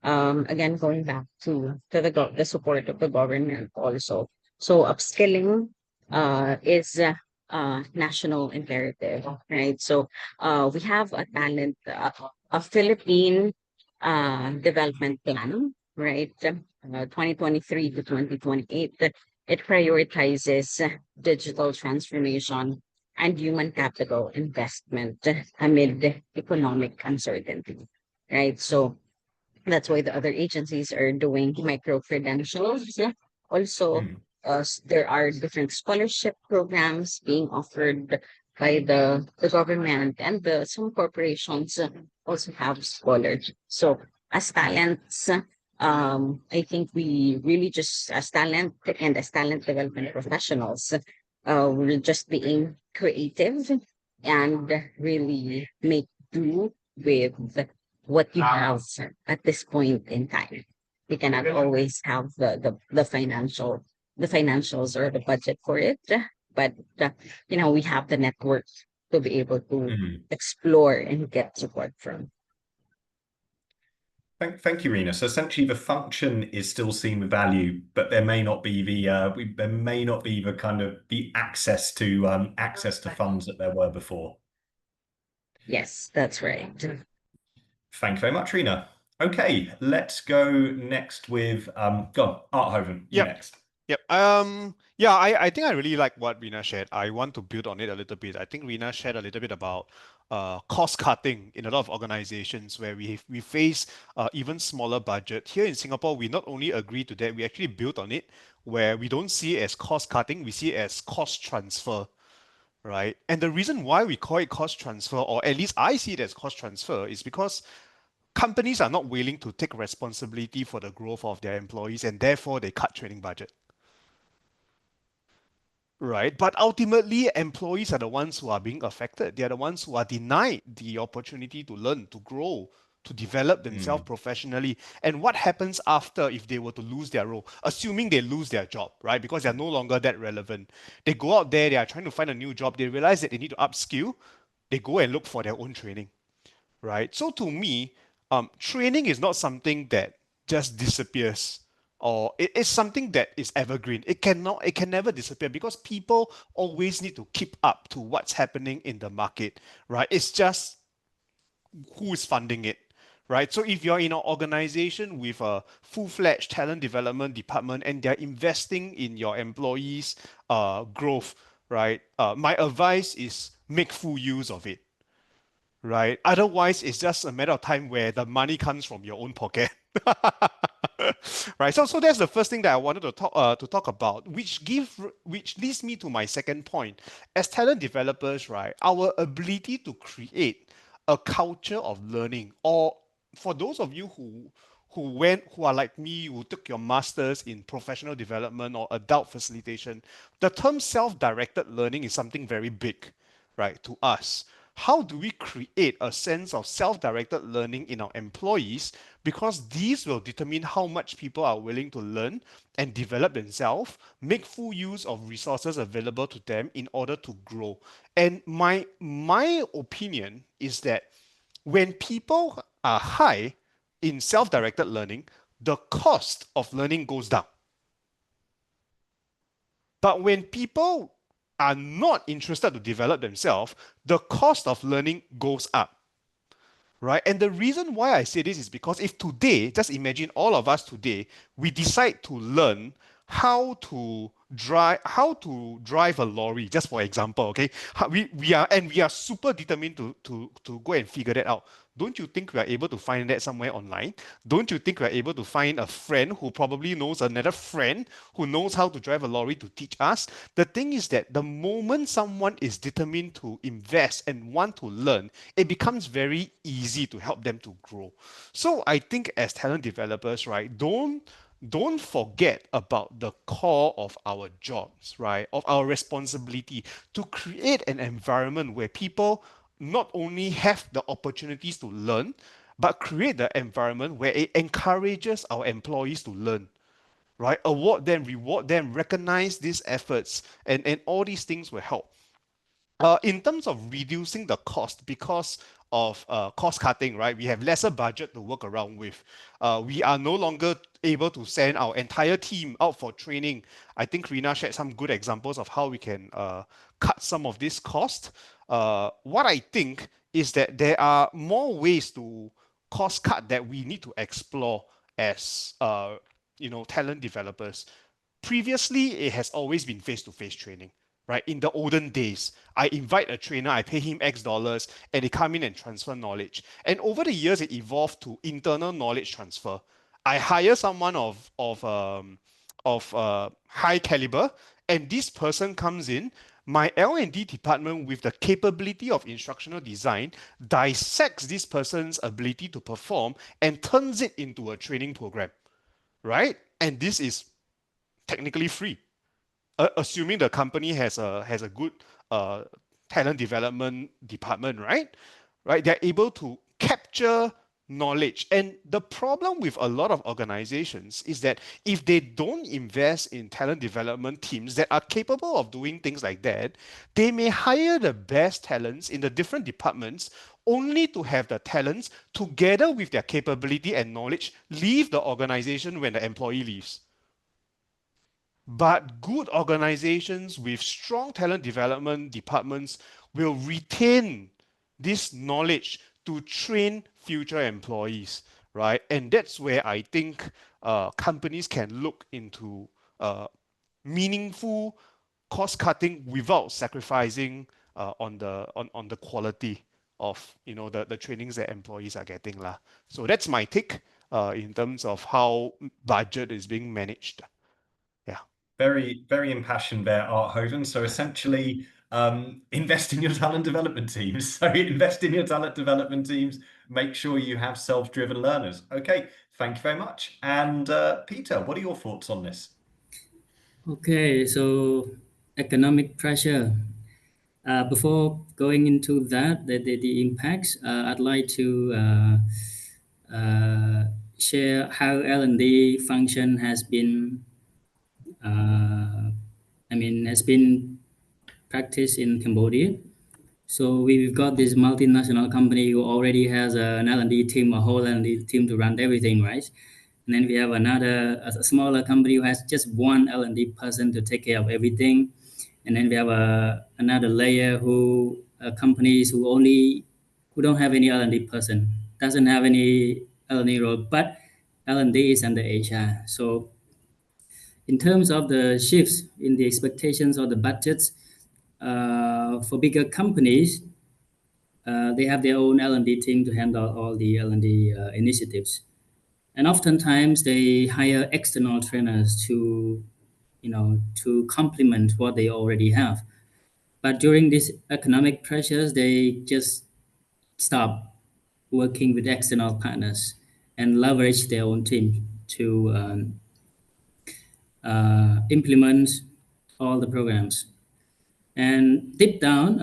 again, going back to the support of the government also. So, upskilling is national imperative, right? So, we have a a Philippine development plan, right? 2023 to 2028. It prioritizes digital transformation and human capital investment amid economic uncertainty, right? So that's why the other agencies are doing micro credentials. Also, Mm. there are different scholarship programs being offered by the government, and some corporations also have scholars. So, as talents, I think we really just, as talent and as talent development professionals, we're just being creative and really make do with what you have at this point in time. You cannot always have the financials or the budget for it, but we have the network to be able to Mm. explore and get support from. Thank you, Rena. So essentially, the function is still seen with value, but there may not be there may not be the kind of the access to funds that there were before. Yes, that's right. Thank you very much, Rena. Okay, let's go next with go on, Arthoven, you Yep. next. Yep. Yeah, I think I really like what Rina shared. I want to build on it a little bit. I think Rina shared a little bit about cost cutting in a lot of organizations where we face even smaller budget. Here in Singapore, we not only agree to that, we actually built on it where we don't see it as cost cutting, we see it as cost transfer, right? And the reason why we call it cost transfer, or at least I see it as cost transfer, is because companies are not willing to take responsibility for the growth of their employees and therefore they cut training budget. Right. But ultimately, employees are the ones who are being affected. They are the ones who are denied the opportunity to learn, to grow, to develop themselves Mm. professionally. And what happens after if they were to lose their role? Assuming they lose their job, right? Because they're no longer that relevant. They go out there, they are trying to find a new job. They realize that they need to upskill. They go and look for their own training, right? So to me, training is not something that just disappears, or it is something that is evergreen. It can never disappear because people always need to keep up to what's happening in the market, right? It's just who is funding it, right? So if you're in an organization with a full-fledged talent development department and they're investing in your employees' growth, right? My advice is make full use of it, right? Otherwise, it's just a matter of time where the money comes from your own pocket. Right. So that's the first thing that I wanted to talk about, which leads me to my second point. As talent developers, right, our ability to create a culture of learning, or for those of you who are like me, who took your masters in professional development or adult facilitation, the term self-directed learning is something very big, right, to us. How do we create a sense of self-directed learning in our employees? Because these will determine how much people are willing to learn and develop themselves, make full use of resources available to them in order to grow. And my opinion is that when people are high in self-directed learning, the cost of learning goes down. But when people are not interested to develop themselves, the cost of learning goes up. Right? And the reason why I say this is because if today, just imagine all of us today, we decide to learn how to drive a lorry, just for example, okay? We are super determined to go and figure that out. Don't you think we are able to find that somewhere online? Don't you think we are able to find a friend who probably knows another friend who knows how to drive a lorry to teach us? The thing is that the moment someone is determined to invest and want to learn, it becomes very easy to help them to grow. So I think as talent developers, right, don't forget about the core of our jobs, right? Of our responsibility to create an environment where people not only have the opportunities to learn, but create the environment where it encourages our employees to learn, right? Award them, reward them, recognize these efforts, and all these things will help. In terms of reducing the cost because of cost cutting, right? We have lesser budget to work around with. We are no longer able to send our entire team out for training. I think Rina shared some good examples of how we can cut some of this cost. What I think is that there are more ways to cost cut that we need to explore as talent developers. Previously, it has always been face-to-face training, right? In the olden days, I invite a trainer, I pay him X dollars, and they come in and transfer knowledge. And over the years, it evolved to internal knowledge transfer. I hire someone of high caliber, and this person comes in. My L&D department, with the capability of instructional design, dissects this person's ability to perform and turns it into a training program, right? And this is technically free, assuming the company has a good talent development department, right? Right, they're able to capture knowledge. And the problem with a lot of organizations is that if they don't invest in talent development teams that are capable of doing things like that, they may hire the best talents in the different departments only to have the talents, together with their capability and knowledge, leave the organization when the employee leaves. But good organizations with strong talent development departments will retain this knowledge to train future employees, right? And that's where I think companies can look into meaningful cost cutting without sacrificing on the quality of the trainings that employees are getting lah. So that's my take in terms of how budget is being managed. Yeah. Very, very impassioned there, Arthoven. So essentially, invest in your talent development teams. So invest in your talent development teams. Make sure you have self-driven learners. Okay, thank you very much. And Peter, what are your thoughts on this? Okay, so economic pressure. Before going into that, the impacts, I'd like to share how L&D function has been, has been practiced in Cambodia. So we've got this multinational company who already has an L&D team, a whole L&D team to run everything, right? And then we have a smaller company who has just one L&D person to take care of everything. And then we have another layer companies who don't have any L&D person, doesn't have any L&D role, but L&D is under HR. So in terms of the shifts in the expectations or the budgets, for bigger companies, they have their own L&D team to handle all the L&D initiatives. And oftentimes they hire external trainers to complement what they already have. But during these economic pressures, they just stop working with external partners and leverage their own team to implement all the programs. And deep down,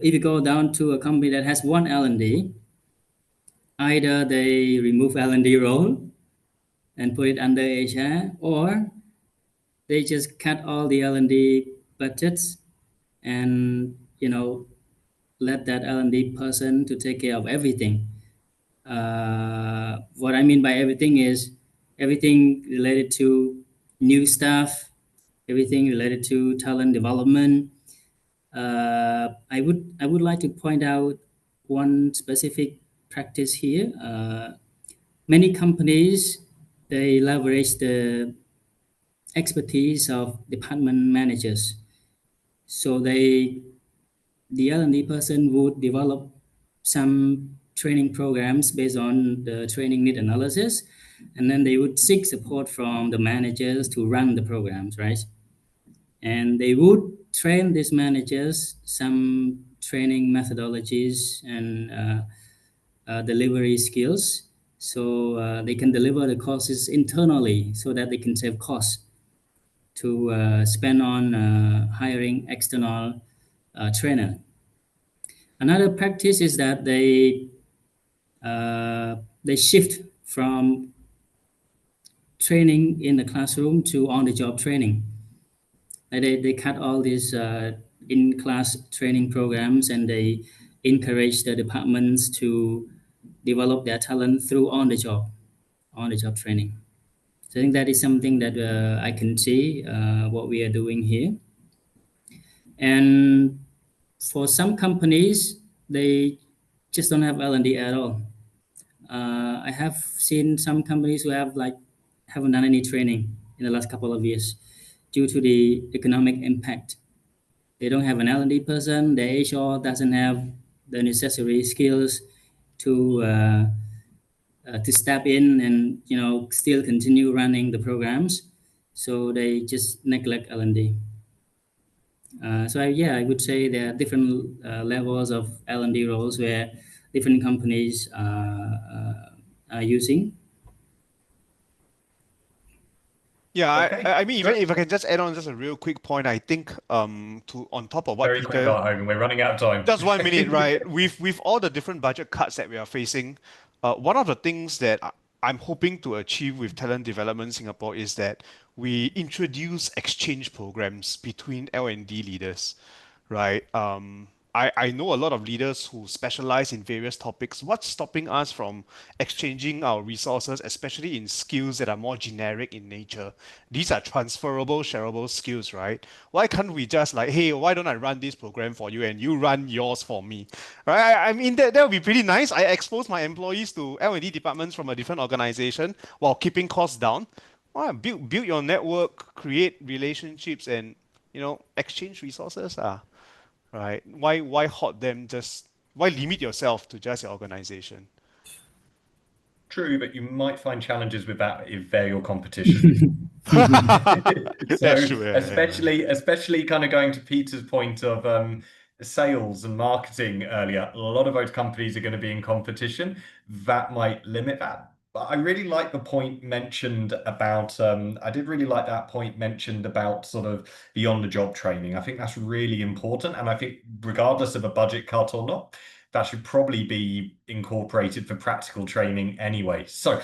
if you go down to a company that has one L&D, either they remove L&D role and put it under HR, or they just cut all the L&D budgets and let that L&D person to take care of everything. What I mean by everything is everything related to new staff, everything related to talent development. I would like to point out one specific practice here. Many companies, they leverage the expertise of department managers. So the L&D person would develop some training programs based on the training need analysis, and then they would seek support from the managers to run the programs, right? And they would train these managers some training methodologies and delivery skills, so they can deliver the courses internally so that they can save costs to spend on hiring external trainer. Another practice is that they they shift from training in the classroom to on-the-job training. They cut all these in-class training programs, and they encourage the departments to develop their talent through on-the-job training. So I think that is something that I can see what we are doing here. And for some companies, they just don't have L&D at all. I have seen some companies who haven't done any training in the last couple of years due to the economic impact. They don't have an L&D person. The HR doesn't have the necessary skills to step in and still continue running the programs. So they just neglect L&D. I would say there are different levels of L&D roles where different companies are using. Yeah, Okay, I mean, even great. if I can just add on just a real quick point, I think to on top of what Very quick, Peter, Arthoven. We're running out of time. just 1 minute, right? With all the different budget cuts that we are facing, one of the things that I'm hoping to achieve with talent development Singapore is that we introduce exchange programs between L&D leaders, right? I know a lot of leaders who specialize in various topics. What's stopping us from exchanging our resources, especially in skills that are more generic in nature? These are transferable, shareable skills, right? Why can't we just like, hey, why don't I run this program for you and you run yours for me, right? I mean, that would be pretty nice. I expose my employees to L&D departments from a different organization while keeping costs down. Well, build your network, create relationships, and exchange resources. Right? Why hoard them? Just why limit yourself to just your organization? True, but you might find challenges with that if they're your competition. That's So true. Yeah. especially kind of going to Peter's point of sales and marketing earlier, a lot of those companies are going to be in competition. That might limit that. But I really like the point mentioned about I did really like that point mentioned about sort of the on-the-job training. I think that's really important. And I think regardless of a budget cut or not, that should probably be incorporated for practical training anyway. So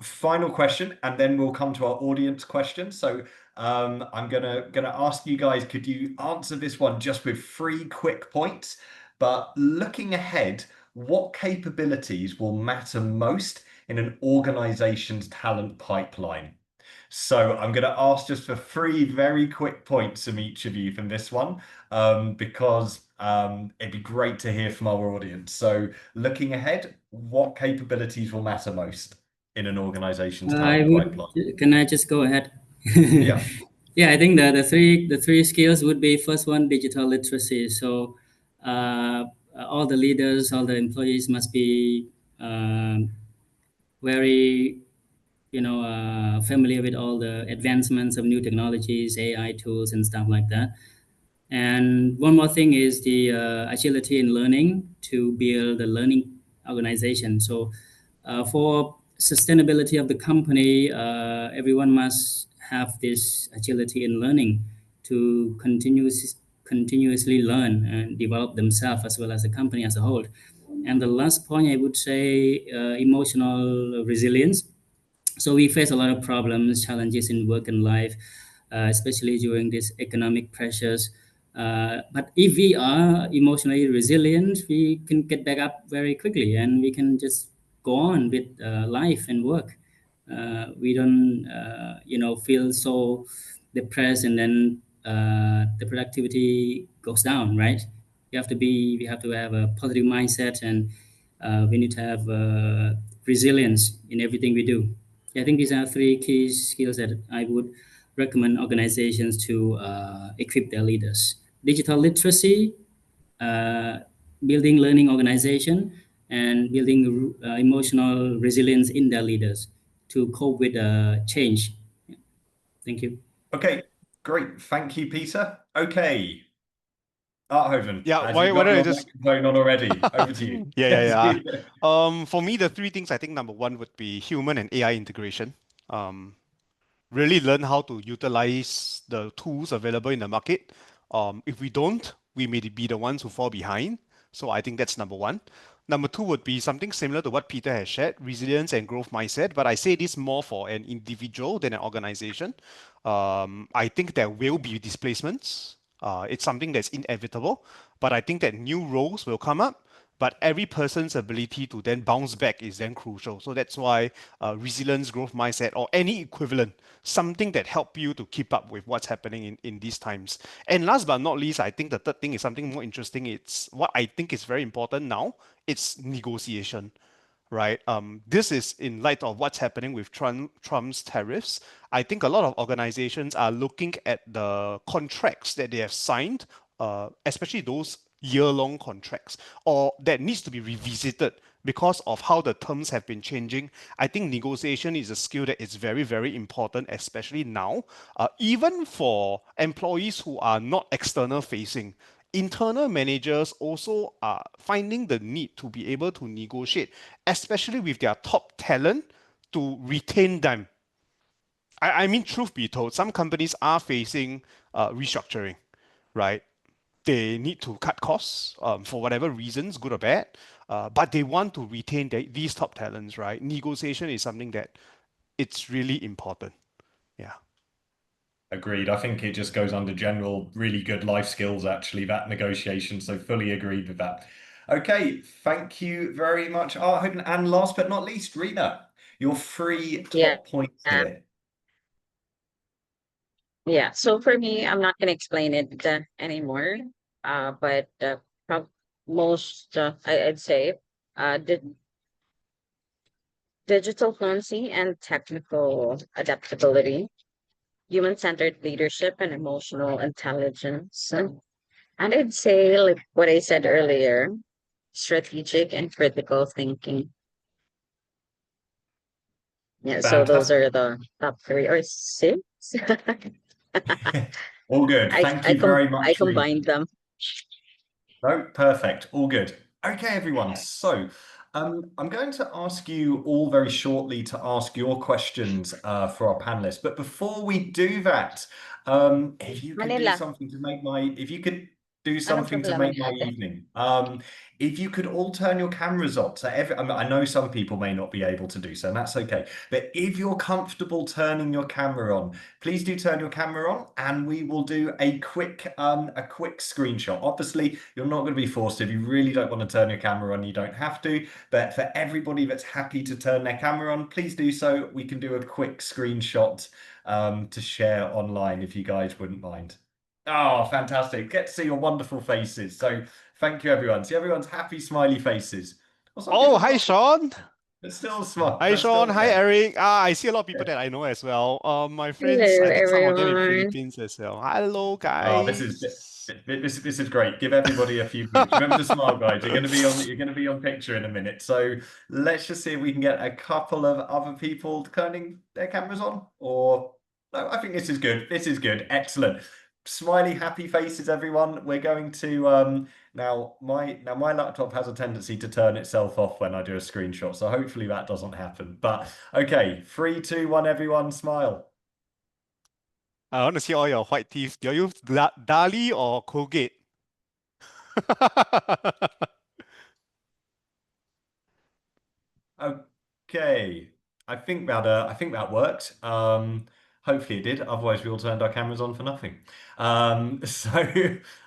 final question, and then we'll come to our audience question. So I'm gonna ask you guys, could you answer this one just with 3 quick points? But looking ahead, what capabilities will matter most in an organization's talent pipeline? So I'm going to ask just for 3 very quick points from each of you from this one, because it'd be great to hear from our audience. So looking ahead, what capabilities will matter most in an organization's talent pipeline? Can I just go ahead? Yeah. Yeah, I think the three skills would be, first one, digital literacy. So all the leaders, all the employees must be very familiar with all the advancements of new technologies, AI tools, and stuff like that. And one more thing is the agility in learning to build a learning organization. So for sustainability of the company, everyone must have this agility in learning to continuously learn and develop themselves as well as the company as a whole. And the last point, I would say emotional resilience. So we face a lot of problems, challenges in work and life, especially during these economic pressures. But if we are emotionally resilient, we can get back up very quickly, and we can just go on with life and work. We don't, feel so depressed, and then the productivity goes down, right? We have to have a positive mindset, and we need to have resilience in everything we do. I think these are three key skills that I would recommend organizations to equip their leaders: digital literacy, uh, building learning organization, and building emotional resilience in their leaders to cope with change. Thank you. Okay, great. Thank you, Peter. Okay, Arthoven, Yeah. as Why you've why got don't I your just microphone on already, over to you. yeah. For me, the three things I think number one would be human and AI integration. Really learn how to utilize the tools available in the market. If we don't, we may be the ones who fall behind. So I think that's number one. Number two would be something similar to what Peter has shared, resilience and growth mindset. But I say this more for an individual than an organization. I think there will be displacements. It's something that's inevitable, but I think that new roles will come up. But every person's ability to then bounce back is then crucial. So that's why resilience, growth mindset, or any equivalent, something that help you to keep up with what's happening in these times. And last but not least, I think the third thing is something more interesting. It's what I think is very important now. It's negotiation, right? This is in light of what's happening with Trump's tariffs. I think a lot of organizations are looking at the contracts that they have signed, especially those year-long contracts, or that needs to be revisited because of how the terms have been changing. I think negotiation is a skill that is very, very important, especially now, even for employees who are not external facing. Internal managers also are finding the need to be able to negotiate, especially with their top talent, to retain them. I mean, truth be told, some companies are facing restructuring, right? They need to cut costs for whatever reasons, good or bad, but they want to retain these top talents, right? Negotiation is something that it's really important. Yeah. Agreed. I think it just goes under general, really good life skills, actually, that negotiation. So fully agreed with that. Okay, thank you very much, Arthoven. And last but not least, Rena, your three Yeah. top points here. Yeah. So for me, I'm not going to explain it anymore. But most, I'd say, the digital fluency and technical adaptability, human-centered leadership and emotional intelligence. And I'd say, like what I said earlier, strategic and critical thinking. Yeah, so those Fantastic. are the top three or six. All good. Thank you very I much, Rena. combined them. No, perfect. All good. Okay, everyone. So I'm going to ask you all very shortly to ask your questions for our panelists. But before we do that, if you could do Manila, something to make my, if you could do anong something to problema make my natin? evening, if you could all turn your cameras on. So I know some people may not be able to do so, and that's okay. But if you're comfortable turning your camera on, please do turn your camera on, and we will do a quick screenshot. Obviously, you're not going to be forced. If you really don't want to turn your camera on, you don't have to. But for everybody that's happy to turn their camera on, please do so. We can do a quick screenshot to share online if you guys wouldn't mind. Oh, fantastic. Get to see your wonderful faces. So thank you, everyone. See everyone's happy, smiley faces. Well, some Oh, people hi, not, Sean. but still smart. Hi, But Sean. still, Hi, yeah. Eric. I see a lot of people that I know as well. My friends, Hello, I think some of them in everyone. Philippines as well. Hello, Oh, guys. this is great. Give everybody a few minutes. Remember to smile, guys. You're gonna be on picture in a minute. So let's just see if we can get a couple of other people turning their cameras on. Or no, I think this is good. This is good. Excellent. Smiley, happy faces, everyone. We're going to now my laptop has a tendency to turn itself off when I do a screenshot. So hopefully that doesn't happen. But okay, 3, 2, 1, everyone, smile. I want to see all your white teeth. Do you use Dali or Colgate? Okay, I think that worked. Hopefully it did. Otherwise, we all turned our cameras on for nothing. So,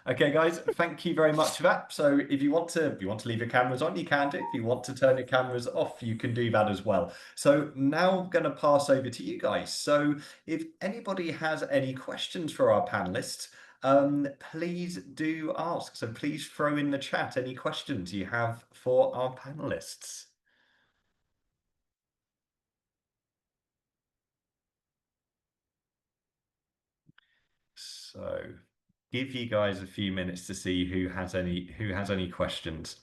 okay, guys, thank you very much for that. So, if you want to leave your cameras on, you can do. If you want to turn your cameras off, you can do that as well. So now I'm going to pass over to you guys. So, if anybody has any questions for our panelists, please do ask. So please throw in the chat any questions you have for our panelists. So give you guys a few minutes to see who has any questions.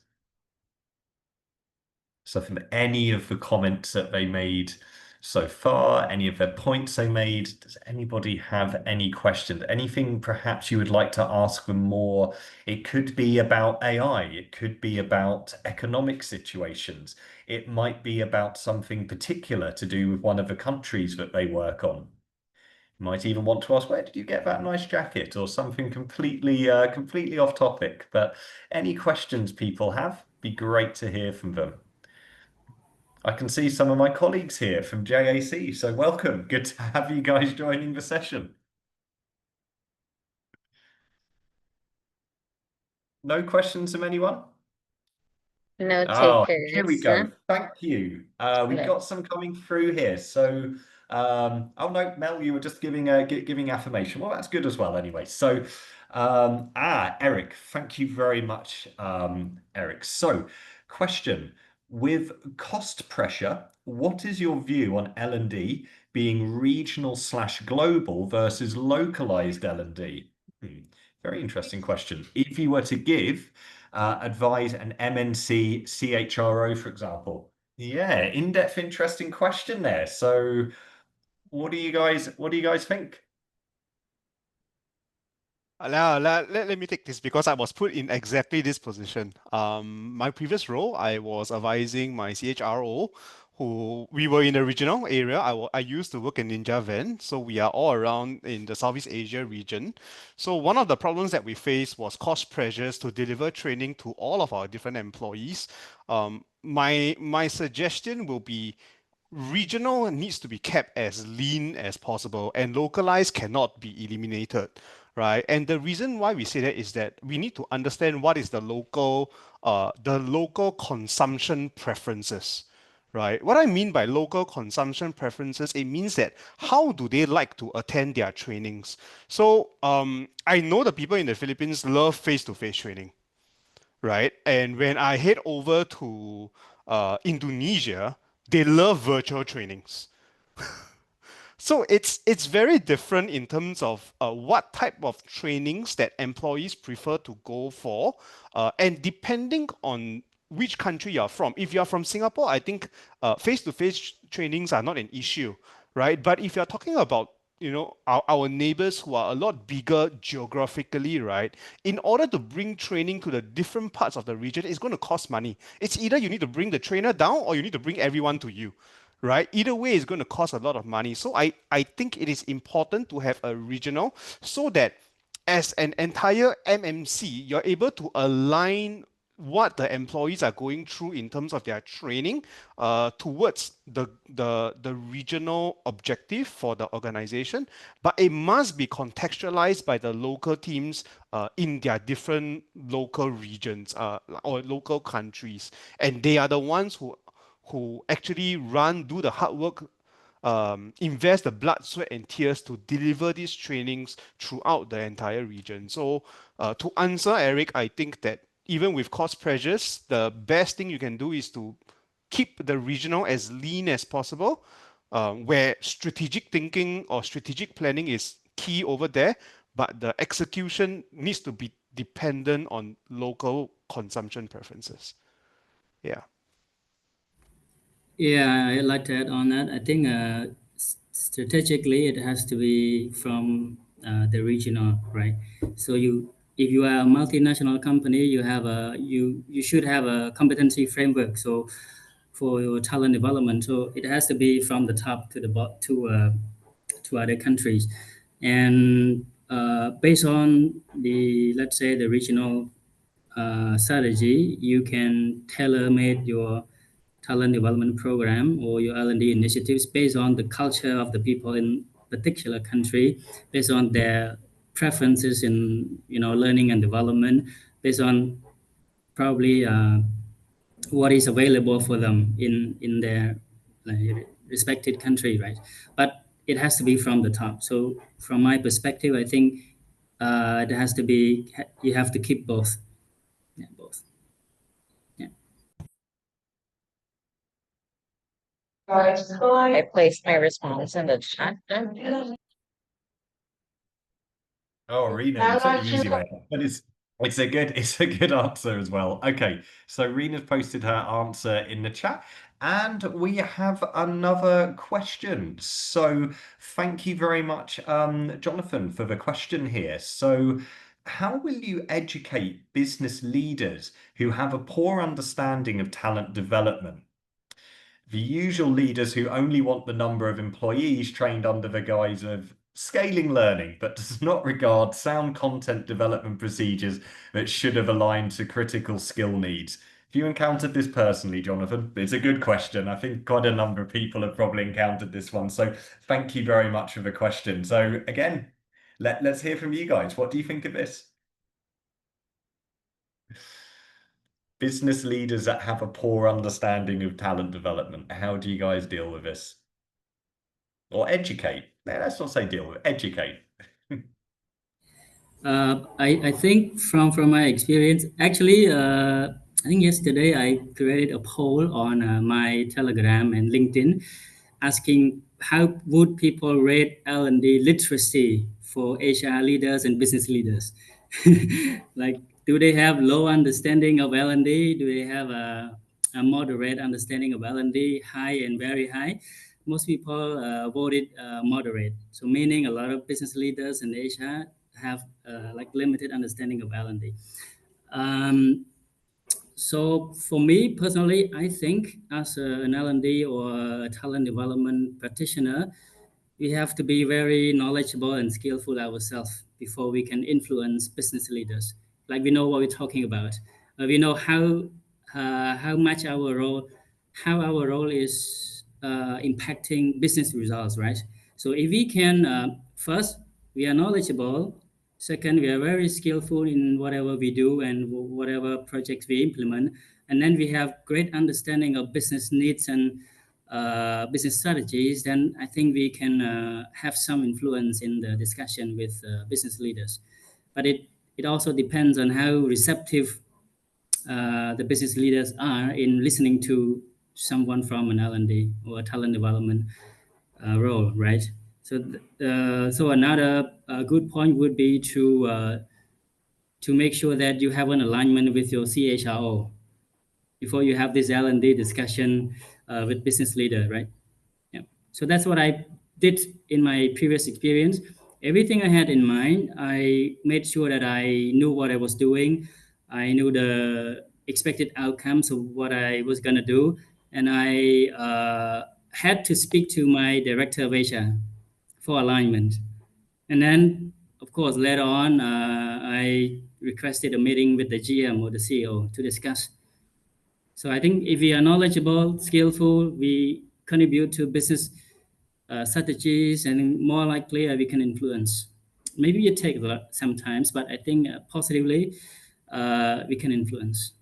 So from any of the comments that they made so far, any of their points they made, does anybody have any questions? Anything perhaps you would like to ask them more? It could be about AI, it could be about economic situations, it might be about something particular to do with one of the countries that they work on. Might even want to ask, where did you get that nice jacket, or something completely off topic. But any questions people have, be great to hear from them. I can see some of my colleagues here from JAC, so welcome. Good to have you guys joining the session. No questions from anyone? No Oh, here we takers. go. Thank you. We've No. got some coming through here. So, oh no, Mel, you were just giving affirmation. Well, that's good as well, anyway. So, Eric, thank you very much, Eric. So, question: with cost pressure, what is your view on L&D being regional slash global versus localized L&D? Very interesting question. If you were to give advise an MNC CHRO, for example? Yeah, in-depth, interesting question there. So, what do you guys think? Let me take this because I was put in exactly this position. My previous role, I was advising my CHRO, who we were in the regional area. I used to work in Ninja Van, so we are all around in the Southeast Asia region. So one of the problems that we faced was cost pressures to deliver training to all of our different employees. My suggestion will be regional needs to be kept as lean as possible and localized cannot be eliminated, right? And the reason why we say that is that we need to understand what is the local consumption preferences, right? What I mean by local consumption preferences, it means that how do they like to attend their trainings? So I know the people in the Philippines love face-to-face training, right? And when I head over to Indonesia, they love virtual trainings. So it's very different in terms of what type of trainings that employees prefer to go for, and depending on which country you're from. If you're from Singapore, I think face-to-face trainings are not an issue, right? But if you're talking about our neighbors who are a lot bigger geographically, right? In order to bring training to the different parts of the region, it's going to cost money. It's either you need to bring the trainer down or you need to bring everyone to you, right? Either way, it's going to cost a lot of money. So I think it is important to have a regional so that as an entire MMC, you're able to align what the employees are going through in terms of their training towards the regional objective for the organization, but it must be contextualized by the local teams in their different local regions or local countries, and they are the ones who actually do the hard work, invest the blood, sweat, and tears to deliver these trainings throughout the entire region. So, to answer Eric, I think that even with cost pressures, the best thing you can do is to keep the regional as lean as possible, where strategic thinking or strategic planning is key over there, but the execution needs to be dependent on local consumption preferences. Yeah. Yeah, I'd like to add on that. I think strategically it has to be from the regional, right? So if you are a multinational company, you should have a competency framework. So for your talent development, so it has to be from the top to the to other countries, and based on the, let's say, the regional strategy, you can tailor-made your talent development program or your L&D initiatives based on the culture of the people in particular country, based on their preferences in learning and development, based on probably what is available for them in their respected country, right? But it has to be from the top. So from my perspective, I think it has to be, you have to keep both. Yeah, both. Yeah. I placed my response in the chat. Oh, Rena, you took the easy way, but it's a good answer as well. Okay, so Rena's posted her answer in the chat, and we have another question. So thank you very much, Jonathan, for the question here. So, how will you educate business leaders who have a poor understanding of talent development? The usual leaders who only want the number of employees trained under the guise of Scaling learning, but does not regard sound content development procedures that should have aligned to critical skill needs. Have you encountered this personally, Jonathan? It's a good question. I think quite a number of people have probably encountered this one. So thank you very much for the question. So again, let's hear from you guys. What do you think of this? Business leaders that have a poor understanding of talent development. How do you guys deal with this? Or educate? Let's not say deal with, educate. I think from my experience, actually, I think yesterday I created a poll on my Telegram and LinkedIn, asking how would people rate L&D literacy for HR leaders and business leaders. Like, do they have low understanding of L&D? Do they have a moderate understanding of L&D, high and very high? Most people voted moderate. So meaning a lot of business leaders and HR have like limited understanding of L&D. So for me personally, I think as an L&D or a talent development practitioner, we have to be very knowledgeable and skillful ourselves before we can influence business leaders. Like we know what we're talking about. We know how much how our role is impacting business results, right? So if we can, first, we are knowledgeable. Second, we are very skillful in whatever we do and whatever projects we implement. And then we have great understanding of business needs and business strategies, then I think we can have some influence in the discussion with business leaders. But it also depends on how receptive the business leaders are in listening to someone from an L&D or a talent development role, right? So another good point would be to make sure that you have an alignment with your CHRO before you have this L&D discussion with business leader, right? Yeah. So that's what I did in my previous experience. Everything I had in mind, I made sure that I knew what I was doing. I knew the expected outcomes of what I was going to do. And I had to speak to my director of HR for alignment. And then, of course, later on, I requested a meeting with the GM or the CEO to discuss. So I think if we are knowledgeable, skillful, we contribute to business strategies, and more likely we can influence. Maybe it takes sometimes, but I think positively we can influence.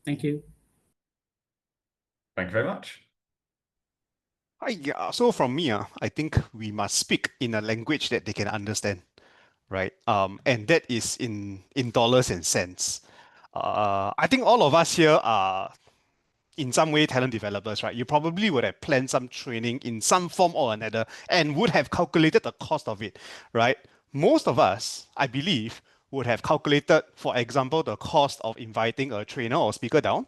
Thank you. Thank you very much. Yeah, so from me, I think we must speak in a language that they can understand, right? And that is in dollars and cents. I think all of us here are in some way talent developers, right? You probably would have planned some training in some form or another and would have calculated the cost of it, right? Most of us, I believe, would have calculated, for example, the cost of inviting a trainer or speaker down.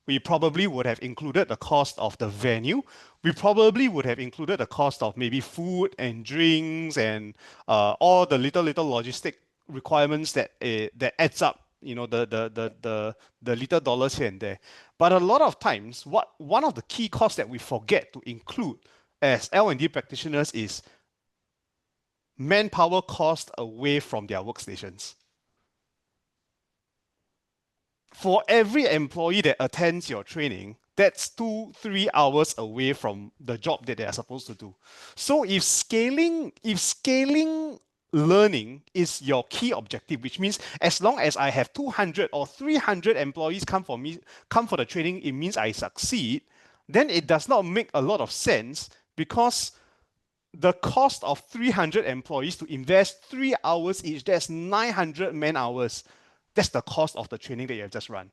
We probably would have included the cost of the venue. We probably would have included the cost of maybe food and drinks and all the little logistic requirements that that adds up, you know, the little dollars here and there. But a lot of times, one of the key costs that we forget to include as L&D practitioners is manpower cost away from their workstations. For every employee that attends your training, that's 2-3 hours away from the job that they are supposed to do. So if scaling learning is your key objective, which means as long as I have 200 or 300 employees come for the training, it means I succeed, then it does not make a lot of sense, because the cost of 300 employees to invest 3 hours each, that's 900 man hours. That's the cost of the training that you have just run,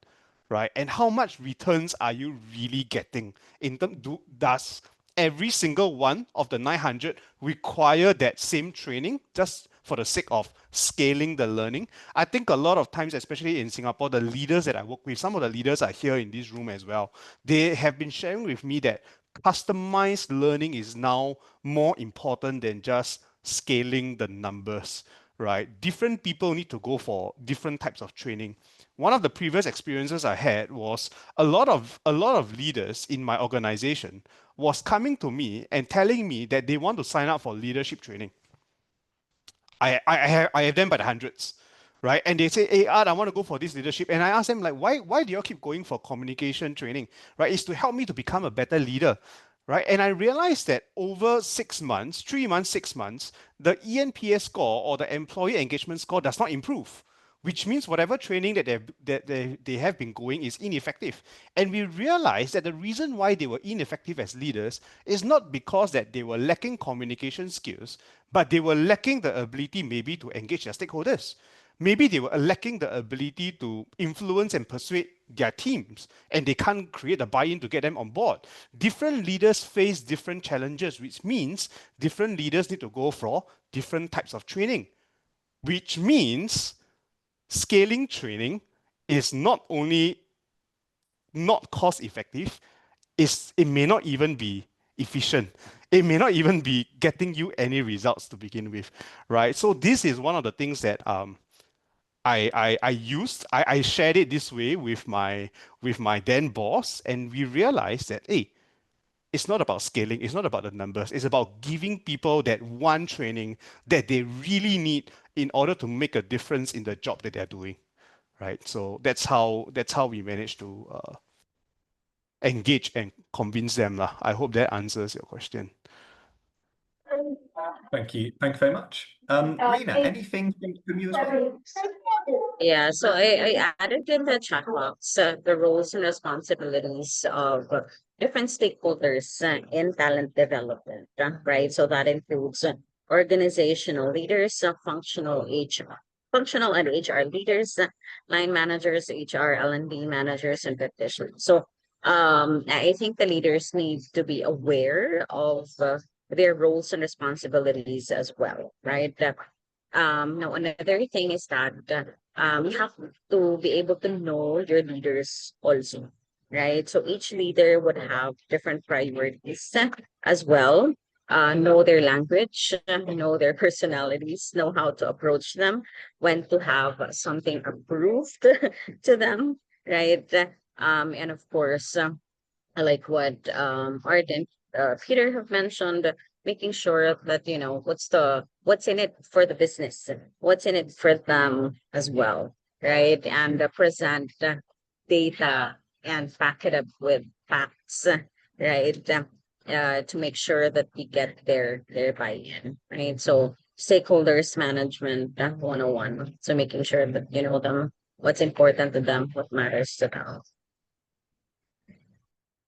right? And how much returns are you really getting? Does every single one of the 900 require that same training just for the sake of scaling the learning? I think a lot of times, especially in Singapore, the leaders that I work with, some of the leaders are here in this room as well. They have been sharing with me that customized learning is now more important than just scaling the numbers, right? Different people need to go for different types of training. One of the previous experiences I had was a lot of leaders in my organization was coming to me and telling me that they want to sign up for leadership training. I have them by the hundreds, right? And they say, hey, Art, I want to go for this leadership. And I ask them, like, why do you all keep going for communication training, right? It's to help me to become a better leader, right? And I realized that over 6 months, 3 months, 6 months, the ENPS score or the employee engagement score does not improve, which means whatever training they have been going is ineffective. And we realized that the reason why they were ineffective as leaders is not because that they were lacking communication skills, but they were lacking the ability maybe to engage their stakeholders. Maybe they were lacking the ability to influence and persuade their teams, and they can't create a buy-in to get them on board. Different leaders face different challenges, which means different leaders need to go for different types of training, which means scaling training is not only not cost effective, it may not even be efficient. It may not even be getting you any results to begin with, right? So this is one of the things that I shared it this way with my then boss, and we realized that, hey, it's not about scaling, it's not about the numbers, it's about giving people that one training that they really need in order to make a difference in the job that they're doing, right? So that's how we manage to engage and convince them lah. I hope that answers your question. Thank you. Thank you very much. Rena, anything from you as well? Yeah, so I added in the chat box the roles and responsibilities of different stakeholders in talent development, right? So that includes organizational leaders, functional and HR leaders, line managers, HR, L&D managers, and practitioners. So I think the leaders need to be aware of their roles and responsibilities as well, right? Now another thing is that you have to be able to know your leaders also, right? So each leader would have different priorities as well. Know their language, know their personalities, know how to approach them, when to have something approved to them, right? And of course, like what Art and Peter have mentioned, making sure that what's in it for the business, what's in it for them as well, right? And present data and back it up with facts, right? To make sure that we get their buy-in, right? So stakeholders management 101. So making sure that you know them, what's important to them, what matters to them.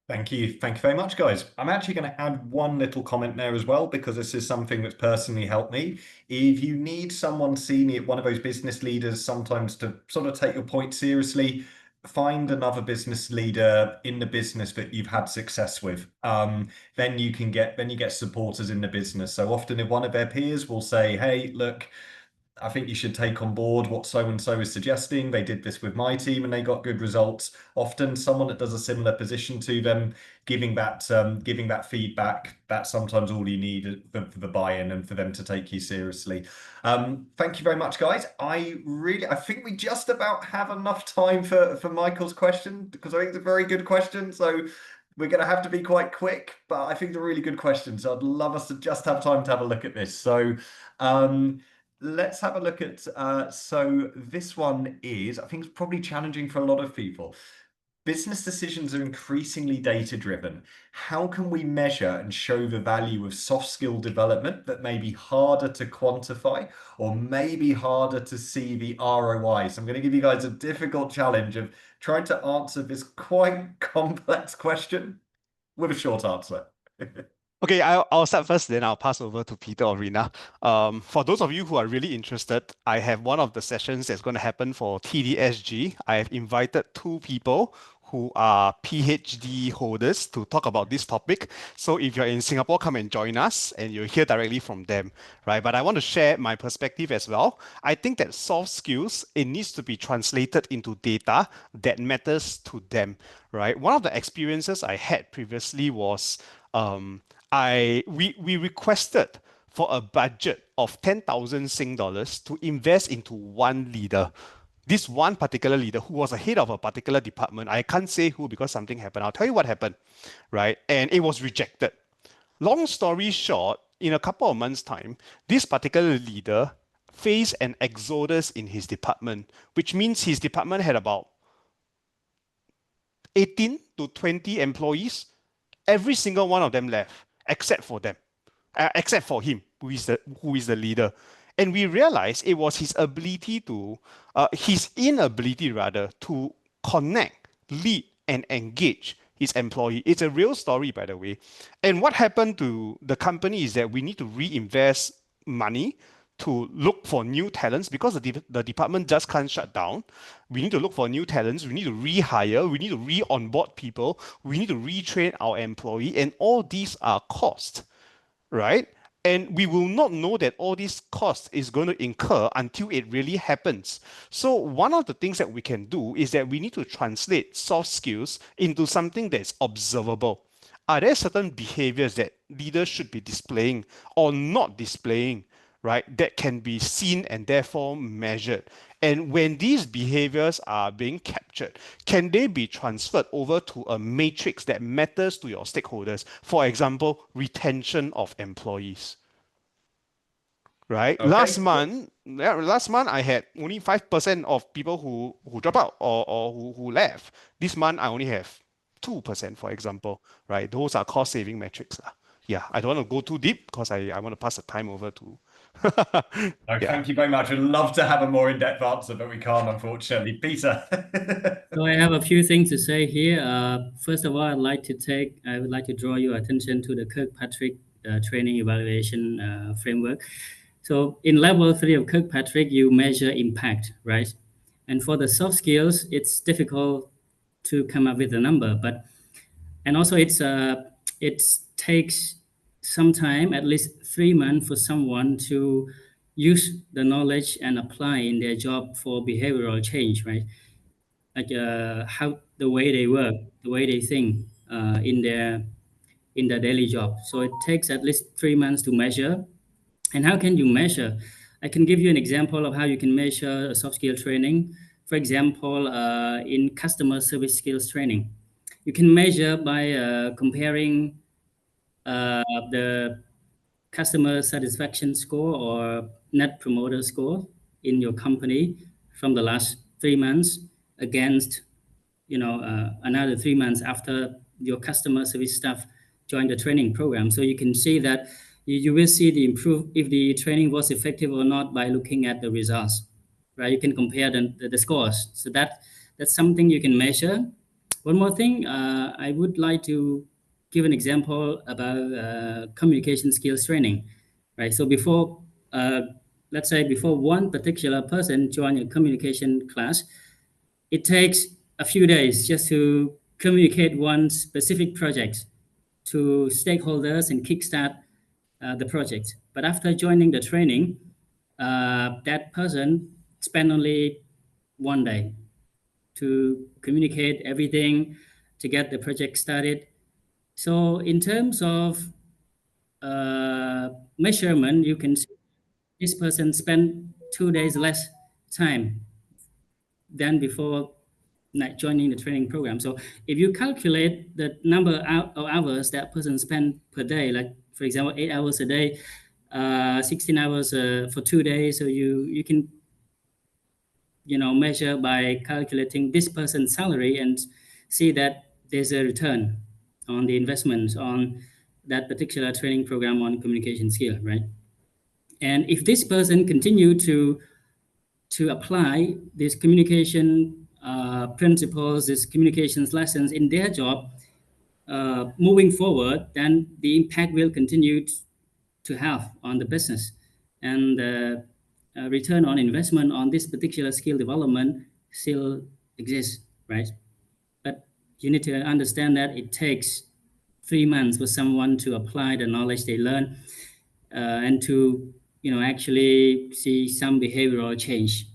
Thank you. Thank you very much, guys. I'm actually going to add one little comment there as well, because this is something that's personally helped me. If you need someone senior, one of those business leaders, sometimes to sort of take your point seriously, find another business leader in the business that you've had success with. Then you get supporters in the business. So often if one of their peers will say, hey, look, I think you should take on board what so and so is suggesting. They did this with my team and they got good results. Often someone that does a similar position to them, giving that feedback, that's sometimes all you need for the buy-in and for them to take you seriously. Thank you very much, guys. I think we just about have enough time for Michael's question, because I think it's a very good question. So we're going to have to be quite quick, but I think it's a really good question. So I'd love us to just have time to have a look at this. So let's have a look at, so this one is, I think it's probably challenging for a lot of people. Business decisions are increasingly data-driven. How can we measure and show the value of soft skill development that may be harder to quantify or maybe harder to see the ROI? So I'm going to give you guys a difficult challenge of trying to answer this quite complex question with a short answer. Okay, I'll start first, then I'll pass over to Peter or Rina. For those of you who are really interested, I have one of the sessions that's going to happen for TDSG. I have invited 2 people who are PhD holders to talk about this topic. So if you're in Singapore, come and join us and you'll hear directly from them, right? But I want to share my perspective as well. I think that soft skills, it needs to be translated into data that matters to them, right? One of the experiences I had previously was we requested for a budget of 10,000 Sing dollars to invest into one leader. This one particular leader who was a head of a particular department. I can't say who because something happened. I'll tell you what happened, right? And it was rejected. Long story short, in a couple of months' time, this particular leader faced an exodus in his department, which means his department had about 18 to 20 employees. Every single one of them left, except for them, except for him, who is the leader. And we realized it was his inability rather, to connect, lead, and engage his employee. It's a real story, by the way. And what happened to the company is that we need to reinvest money to look for new talents because the department just can't shut down. We need to look for new talents. We need to rehire. We need to re-onboard people. We need to retrain our employee. And all these are costs, right? And we will not know that all these costs is going to incur until it really happens. So one of the things that we can do is that we need to translate soft skills into something that's observable. Are there certain behaviors that leaders should be displaying or not displaying, right, that can be seen and therefore measured? And when these behaviors are being captured, can they be transferred over to a matrix that matters to your stakeholders? For example, retention of employees. Right? Okay. Last month I had only 5% of people who drop out or who left. This month I only have 2%, for example. Right? Those are cost saving metrics. Yeah, I don't want to go too deep because I want to pass the time over to Thank you very much. I'd love to have a more in-depth answer, but we can't, unfortunately. Peter. So I have a few things to say here. First of all, I would like to draw your attention to the Kirkpatrick training evaluation framework. So in level 3 of Kirkpatrick, you measure impact, right? And for the soft skills, it's difficult to come up with a number, and also it takes some time, at least 3 months, for someone to use the knowledge and apply in their job for behavioral change, right? Like how the way they work, the way they think in their daily job. So it takes at least 3 months to measure. And how can you measure? I can give you an example of how you can measure a soft skill training. For example, in customer service skills training, you can measure by comparing the customer satisfaction score or net promoter score in your company from the last 3 months against another 3 months after your customer service staff joined the training program. So you can see that you will see if the training was effective or not by looking at the results, right? You can compare the scores. So that's something you can measure. One more thing, I would like to give an example about communication skills training, right? So let's say before one particular person join a communication class, it takes a few days just to communicate one specific project to stakeholders and kickstart the project. But after joining the training, that person spent only 1 day to communicate everything, to get the project started. So in terms of measurement, you can see this person spent 2 days less time than before joining the training program. So if you calculate the number of hours that person spent per day, like for example, 8 hours a day, 16 hours for 2 days, so you can measure by calculating this person's salary and see that there's a return on the investments on that particular training program on communication skill, right? And if this person continue to apply these communication principles, these communications lessons in their job, moving forward, then the impact will continue to have on the business. And return on investment on this particular skill development still exists, right? But you need to understand that it takes 3 months for someone to apply the knowledge they learn and to actually see some behavioral change.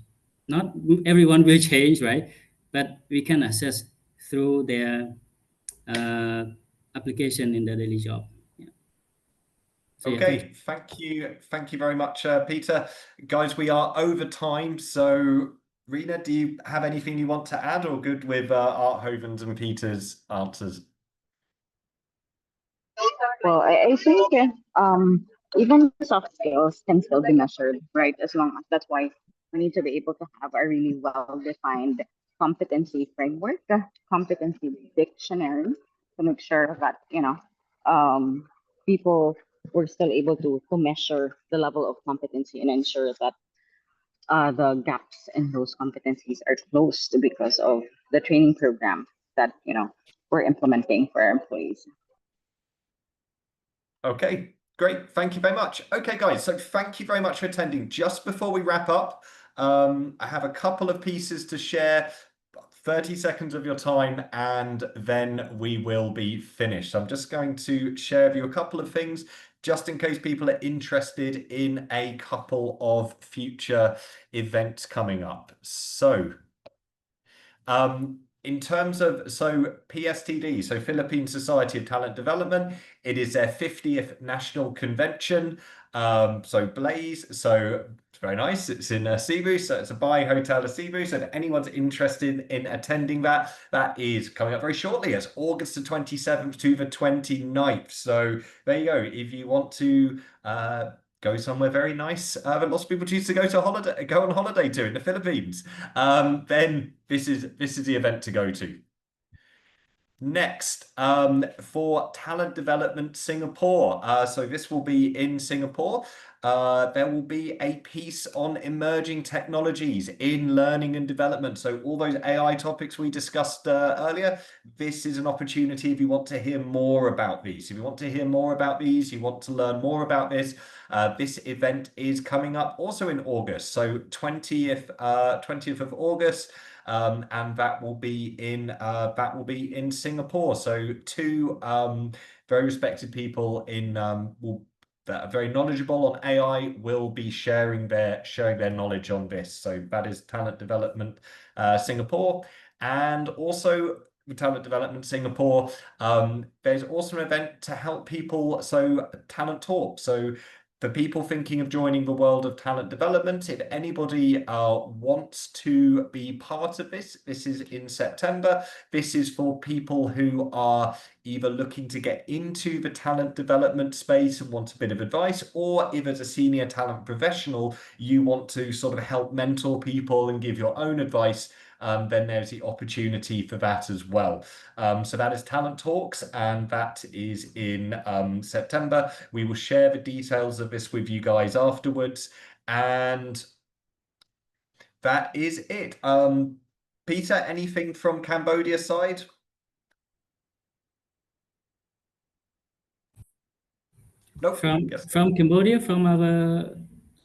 Not everyone will change, right? But we can assess through their application in their daily job. Yeah. So, Okay, thank you very much, Peter. Guys, we are over time, so Rena, do you have anything you want to add, or good with Arthoven's and Peter's answers? Well, I think even soft skills can still be measured, right? As long as that's why we need to be able to have a really well defined competency framework, competency dictionary to make sure that, um, people were still able to measure the level of competency and ensure that the gaps in those competencies are closed because of the training program that, we're implementing for our employees. Okay, great. Thank you very much. Okay, guys, so thank you very much for attending. Just before we wrap up, I have a couple of pieces to share. 30 seconds of your time, and then we will be finished. I'm just going to share with you a couple of things, just in case people are interested in a couple of future events coming up. So, in terms of, PSTD, so Philippine Society of Talent Development, it is their 50th national convention. So Blaze, so it's very nice. It's in Cebu, so it's a Bai Hotel at Cebu. So if anyone's interested in attending that, that is coming up very shortly. It's August the 27th to the 29th. So there you go. If you want to go somewhere very nice that lots of people choose to go on holiday to in the Philippines, then this is the event to go to. Next, for Talent Development Singapore. So this will be in Singapore. There will be a piece on emerging technologies in learning and development. So all those AI topics we discussed earlier, this is an opportunity if you want to hear more about these. If you want to hear more about these, you want to learn more about this, this event is coming up also in August. So 20th of August. And that will be in Singapore. So two very respected people that are very knowledgeable on AI will be sharing their knowledge on this. So that is Talent Development Singapore, and also with Talent Development Singapore, there's also an event to help people. So Talent Talk. So for people thinking of joining the world of talent development, if anybody wants to be part of this, this is in September. This is for people who are either looking to get into the talent development space and want a bit of advice, or if as a senior talent professional, you want to sort of help mentor people and give your own advice, then there's the opportunity for that as well. So that is Talent Talks, and that is in September. We will share the details of this with you guys afterwards, and that is it. Peter, anything from Cambodia side? Nope. From Cambodia, from our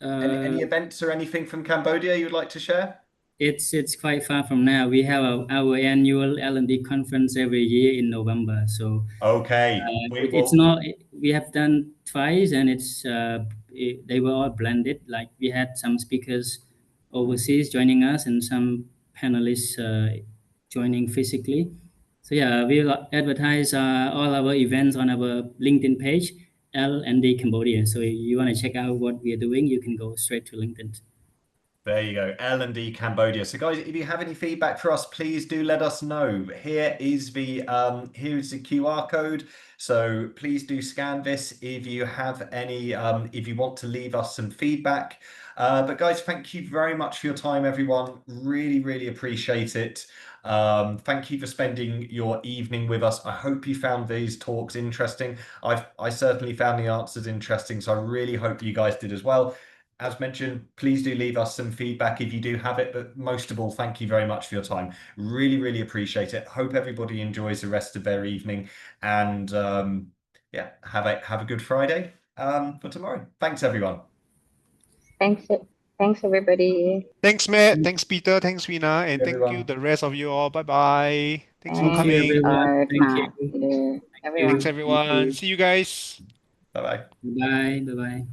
any events or anything from Cambodia you'd like to share? It's quite far from now. We have our annual L&D conference every year in November. So okay, it's not. We have done twice, and they were all blended. Like we had some speakers overseas joining us, and some panelists joining physically. So yeah, we'll advertise all our events on our LinkedIn page, L&D Cambodia. So if you want to check out what we are doing, you can go straight to LinkedIn. There you go, L&D Cambodia. So guys, if you have any feedback for us, please do let us know. Here is the QR code. So please do scan this if you have any, if you want to leave us some feedback. But guys, thank you very much for your time, everyone. Really, really appreciate it. Thank you for spending your evening with us. I hope you found these talks interesting. I certainly found the answers interesting, so I really hope you guys did as well. As mentioned, please do leave us some feedback if you do have it, but most of all, thank you very much for your time. Really, really appreciate it. Hope everybody enjoys the rest of their evening, and yeah, have a good Friday for tomorrow. Thanks, everyone. Thanks everybody. Thanks, Matt. Thanks, Peter. Thanks, Rina. And thank Everyone. you, the rest of you all. Bye-bye. Thanks for Thank you, coming. everyone. Thank Matt, you. Peter, everyone. Thanks, everyone. See you guys. Bye-bye. Bye. Bye. Bye.